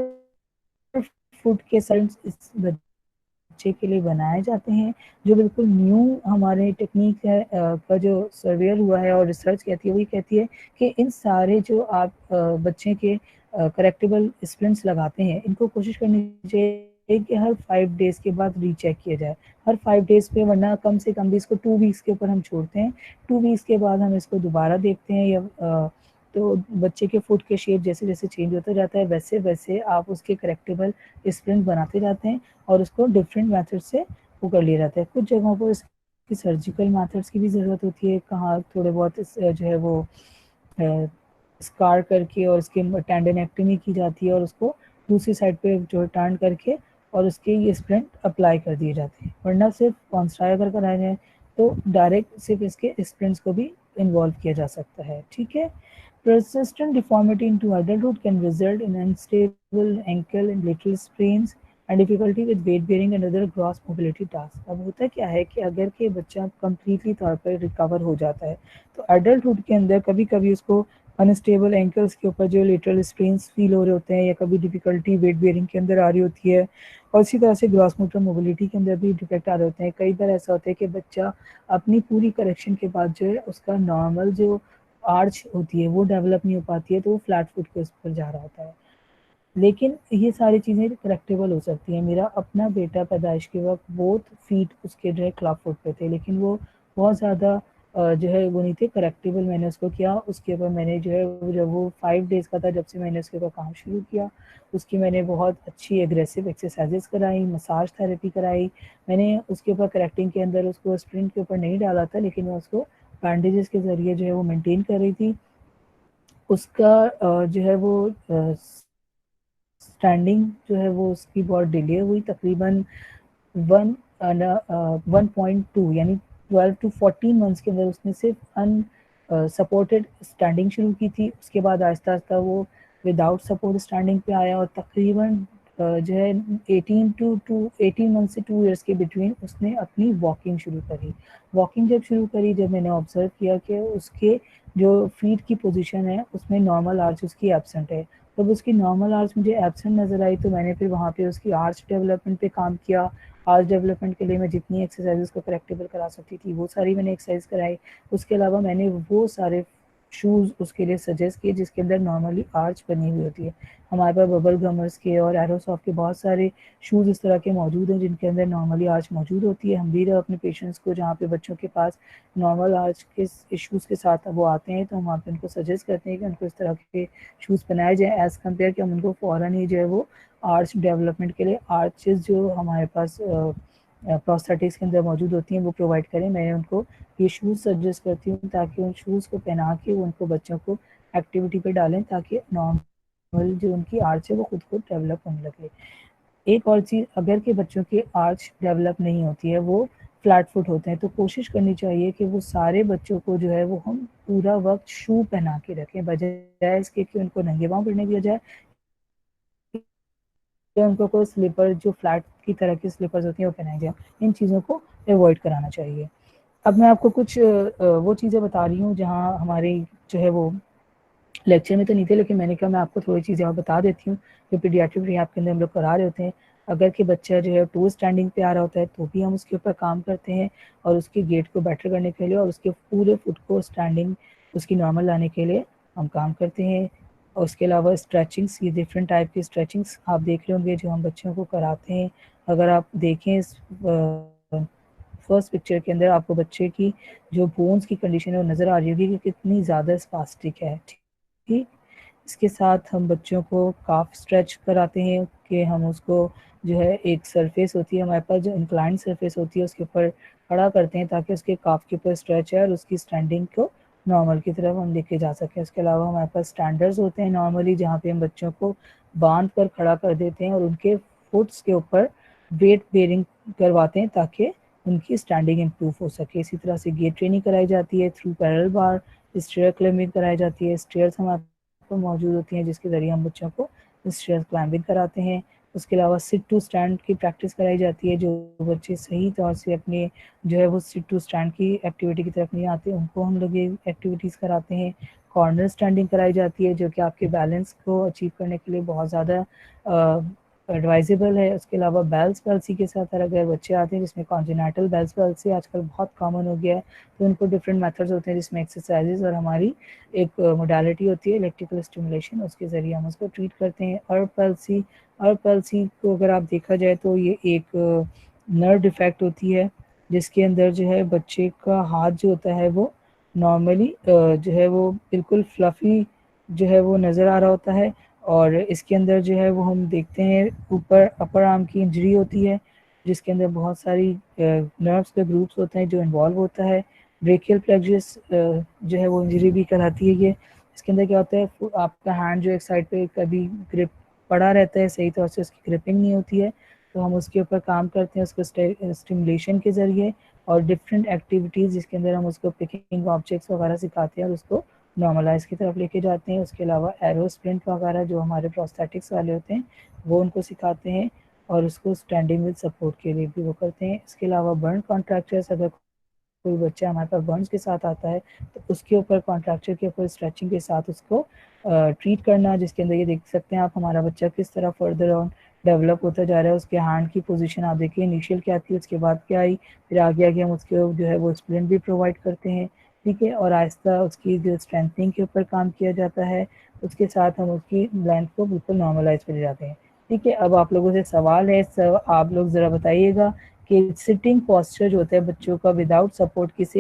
फुट के सेल्स इस बच्चे के लिए बनाए जाते हैं, जो बिल्कुल न्यू हमारे टेक्निक है का जो सर्वेयर हुआ है और रिसर्च कहती है, वही कहती है कि इन सारे जो आप बच्चे के करेक्टेबल स्प्रिंट्स लगाते हैं, इनको कोशिश करनी चाहिए कि हर 5 डेज के बाद रीचेक किया जाए, हर 5 डेज पे, वरना कम से कम भी इसको 2 वीक्स के ऊपर हम छोड़ते हैं। 2 वीक्स के बाद हम इसको दोबारा देखते हैं, या तो बच्चे के फुट के शेप जैसे जैसे चेंज होता जाता है, वैसे वैसे आप उसके करेक्टेबल स्प्रिंट बनाते जाते हैं और उसको डिफरेंट मेथड से वो कर लिया जाता है। कुछ जगहों पर इसकी सर्जिकल मेथड्स की भी ज़रूरत होती है, कहाँ थोड़े बहुत जो है वो स्कार करके और उसके टेंडनेक्टमी की जाती है और उसको दूसरी साइड पे जो है टर्न करके और उसके ये स्प्रिंट अप्लाई कर दिए जाते हैं। वरना सिर्फ कॉन्स्ट्राई अगर कराया जाए तो डायरेक्ट सिर्फ इसके स्प्रिंट्स को भी इन्वॉल्व किया जा सकता है। ठीक है। Persistent deformity into adulthood can result in unstable ankle and lateral sprains and difficulty with weight bearing and other gross mobility tasks. अब होता क्या है कि अगर के बच्चा कम्प्लीटली तौर पर रिकवर हो जाता है तो एडल्टहुड के अंदर कभी कभी उसको अनस्टेबल एंकल्स के ऊपर जो लेटरल स्ट्रेन्स फील हो रहे होते हैं, या कभी डिफिकल्टी वेट बेयरिंग के अंदर आ रही होती है, और इसी तरह से ग्रॉस मोटर मोबिलिटी के अंदर भी डिफेक्ट आ रहे होते हैं। कई बार ऐसा होता है कि बच्चा अपनी पूरी करेक्शन के बाद जो है उसका नॉर्मल जो आर्च होती है वो डेवलप नहीं हो पाती है, तो वो फ्लैट फुट के उस पर जा रहा होता है। लेकिन ये सारी चीज़ें करेक्टेबल हो सकती हैं। मेरा अपना बेटा पैदाइश के वक्त बोथ फीट उसके जो है क्लब फुट पे थे, लेकिन वो बहुत ज़्यादा जो है वो नहीं थे करेक्टेबल। मैंने उसको किया, उसके ऊपर मैंने जो है जब वो 5 डेज़ का था, जब से मैंने उसके ऊपर काम शुरू किया, उसकी मैंने बहुत अच्छी एग्रेसिव एक्सरसाइजेस कराई, मसाज थेरेपी कराई। मैंने उसके ऊपर करेक्टिंग के अंदर उसको स्प्रिंट के ऊपर नहीं डाला था, लेकिन मैं उसको बैंडेजेस के ज़रिए जो है वो मेंटेन कर रही थी। उसका जो है वो स्टैंडिंग जो है वो उसकी बहुत डिले हुई, तकरीबन 1.2 यानी 12 to 14 मंथ्स के अंदर उसने सिर्फ अन सपोर्टेड स्टैंडिंग शुरू की थी। उसके बाद आहिस्ता आहिस्ता वो विदाउट सपोर्ट स्टैंडिंग पे आया, और तकरीबन जो है 18 मंथ से 2 ईयर्स के बिटवीन उसने अपनी वॉकिंग शुरू करी। वॉकिंग जब शुरू करी, जब मैंने ऑब्जर्व किया कि उसके जो फीट की पोजीशन है उसमें नॉर्मल आर्च उसकी एब्सेंट है, जब उसकी नॉर्मल आर्च मुझे एब्सेंट नज़र आई तो मैंने फिर वहाँ पे उसकी आर्च डेवलपमेंट पे काम किया। आर्च डेवलपमेंट के लिए मैं जितनी एक्सरसाइजेस को करेक्टेबल करा सकती थी वो सारी मैंने एक्सरसाइज कराई। उसके अलावा मैंने वो सारे शूज़ उसके लिए सजेस्ट किए जिसके अंदर नॉर्मली आर्च बनी हुई होती है। हमारे पास बबल गमर्स के और एरोसॉफ्ट के बहुत सारे शूज़ इस तरह के मौजूद हैं जिनके अंदर नॉर्मली आर्च मौजूद होती है। हम भी अपने पेशेंट्स को, जहाँ पे बच्चों के पास नॉर्मल आर्च के इश्यूज़ के साथ वो आते हैं, तो हम वहाँ पे उनको सजेस्ट करते हैं कि उनको इस तरह के शूज़ पहनाए जाए, एज़ कम्पेयर कि हम उनको फ़ौरन ही जो है वो आर्च डेवलपमेंट के लिए आर्चेस जो हमारे पास प्रोस्थेटिक्स के अंदर मौजूद होती हैं वो प्रोवाइड करें। मैं उनको ये शूज़ सजेस्ट करती हूँ ताकि उन शूज़ को पहना के उनको बच्चों को एक्टिविटी पे डालें, ताकि नॉर्मल जो उनकी आर्च है वो खुद को डेवलप होने लगे। एक और चीज़, अगर के बच्चों की आर्च डेवलप नहीं होती है, वो फ्लैट फुट होते हैं, तो कोशिश करनी चाहिए कि वो सारे बच्चों को जो है वो हम पूरा वक्त शू पहना के रखें, बजाय इसके कि उनको नंगे पाँव फिरने दिया जाए, या उनको कोई स्लीपर जो फ्लैट की तरह की स्लीपर्स होती हैं वो पहनाई जाए। इन चीज़ों को अवॉइड कराना चाहिए। अब मैं आपको कुछ वो चीज़ें बता रही हूँ जहाँ हमारी जो है वो लेक्चर में तो नहीं थे, लेकिन मैंने कहा मैं आपको थोड़ी चीज़ें और बता देती हूँ जो पीडियाट्रिक रिहैब के अंदर हम लोग करा रहे होते हैं। अगर कि बच्चा जो है टू स्टैंडिंग पे आ रहा होता है तो भी हम उसके ऊपर काम करते हैं, और उसके गेट को बेटर करने के लिए और उसके पूरे फुट को स्टैंडिंग उसकी नॉर्मल लाने के लिए हम काम करते हैं। उसके अलावा स्ट्रेचिंग्स, ये डिफरेंट टाइप की स्ट्रेचिंग्स आप देख रहे होंगे जो हम बच्चों को कराते हैं। अगर आप देखें इस फर्स्ट पिक्चर के अंदर आपको बच्चे की जो बोन्स की कंडीशन है वो नज़र आ रही होगी कि कितनी ज़्यादा स्पास्टिक है। ठीक, इसके साथ हम बच्चों को काफ स्ट्रेच कराते हैं कि हम उसको जो है एक सरफेस होती है हमारे पास जो इंक्लाइन सरफेस होती है उसके ऊपर खड़ा करते हैं ताकि उसके काफ के ऊपर स्ट्रेच है और उसकी स्टैंडिंग को नॉर्मल की तरफ हम लेके जा सकें। उसके अलावा हमारे पास स्टैंडर्ड्स होते हैं नॉर्मली जहाँ पे हम बच्चों को बांध कर खड़ा कर देते हैं और उनके फुट्स के ऊपर वेट बेयरिंग करवाते हैं ताकि उनकी स्टैंडिंग इम्प्रूव हो सके। इसी तरह से गेट ट्रेनिंग कराई जाती है थ्रू पैरल बार, स्टेयर क्लाइंबिंग कराई जाती है, स्टेयर्स हमारे तो मौजूद होती हैं जिसके ज़रिए हम बच्चों को स्टेयर क्लाइंबिंग कराते हैं। उसके अलावा सिट टू स्टैंड की प्रैक्टिस कराई जाती है। जो बच्चे सही तौर से अपने जो है वो सिट टू स्टैंड की एक्टिविटी की तरफ नहीं आते उनको हम लोग ये एक्टिविटीज़ कराते हैं। कॉर्नर स्टैंडिंग कराई जाती है जो कि आपके बैलेंस को अचीव करने के लिए बहुत ज़्यादा एडवाइजेबल है। उसके अलावा बेल्स पल्सी के साथ अगर बच्चे आते हैं जिसमें कॉन्जेनाइटल बेल्स पल्सी आजकल बहुत कॉमन हो गया है तो उनको डिफरेंट मेथड्स होते हैं जिसमें एक्सरसाइजेज और हमारी एक मोडालिटी होती है इलेक्ट्रिकल स्टिमुलेशन, उसके ज़रिए हम उसको ट्रीट करते हैं। अर्ब पल्सी को अगर आप देखा जाए तो ये एक नर्व डिफेक्ट होती है जिसके अंदर जो है बच्चे का हाथ जो होता है वो नॉर्मली जो है वो बिल्कुल फ्लफ़ी जो है वो नज़र आ रहा होता है और इसके अंदर जो है वो हम देखते हैं ऊपर अपर आर्म की इंजरी होती है जिसके अंदर बहुत सारी नर्व्स के ग्रुप्स होते हैं जो इन्वॉल्व होता है। ब्रेकियल प्लेक्सिस जो है वो इंजरी भी कराती है ये। इसके अंदर क्या होता है आपका हैंड जो एक साइड पे कभी ग्रिप पड़ा रहता है, सही तौर से उसकी ग्रिपिंग नहीं होती है तो हम उसके ऊपर काम करते हैं उसको स्टिमुलेशन के ज़रिए और डिफरेंट एक्टिविटीज़ जिसके अंदर हम उसको पिकिंग ऑब्जेक्ट्स वगैरह सिखाते हैं और उसको नॉर्मलाइज की तरफ लेके जाते हैं। उसके अलावा एरो स्प्रिंट वगैरह जो हमारे प्रोस्थेटिक्स वाले होते हैं वो उनको सिखाते हैं और उसको स्टैंडिंग विद सपोर्ट के लिए भी वो करते हैं। इसके अलावा बर्न कॉन्ट्रैक्चर्स, अगर कोई बच्चा हमारे पास बर्न्स के साथ आता है तो उसके ऊपर कॉन्ट्रैक्चर के ऊपर स्ट्रेचिंग के साथ उसको ट्रीट करना, जिसके अंदर ये देख सकते हैं आप हमारा बच्चा किस तरह फर्दर ऑन डेवलप होता जा रहा है। उसके हैंड की पोजीशन आप देखिए इनिशियल क्या थी, उसके बाद क्या आई, फिर आगे आगे हम उसके जो है वो स्प्लिंट भी प्रोवाइड करते हैं। ठीक है, और आहिस्ता उसकी जो स्ट्रेंथनिंग के ऊपर काम किया जाता है, उसके साथ हम उसकी लेंथ को बिल्कुल नॉर्मलाइज कर जाते हैं। ठीक है, अब आप लोगों से सवाल है, सब आप लोग ज़रा बताइएगा कि सिटिंग पोस्चर जो होता है बच्चों का विदाउट सपोर्ट किसे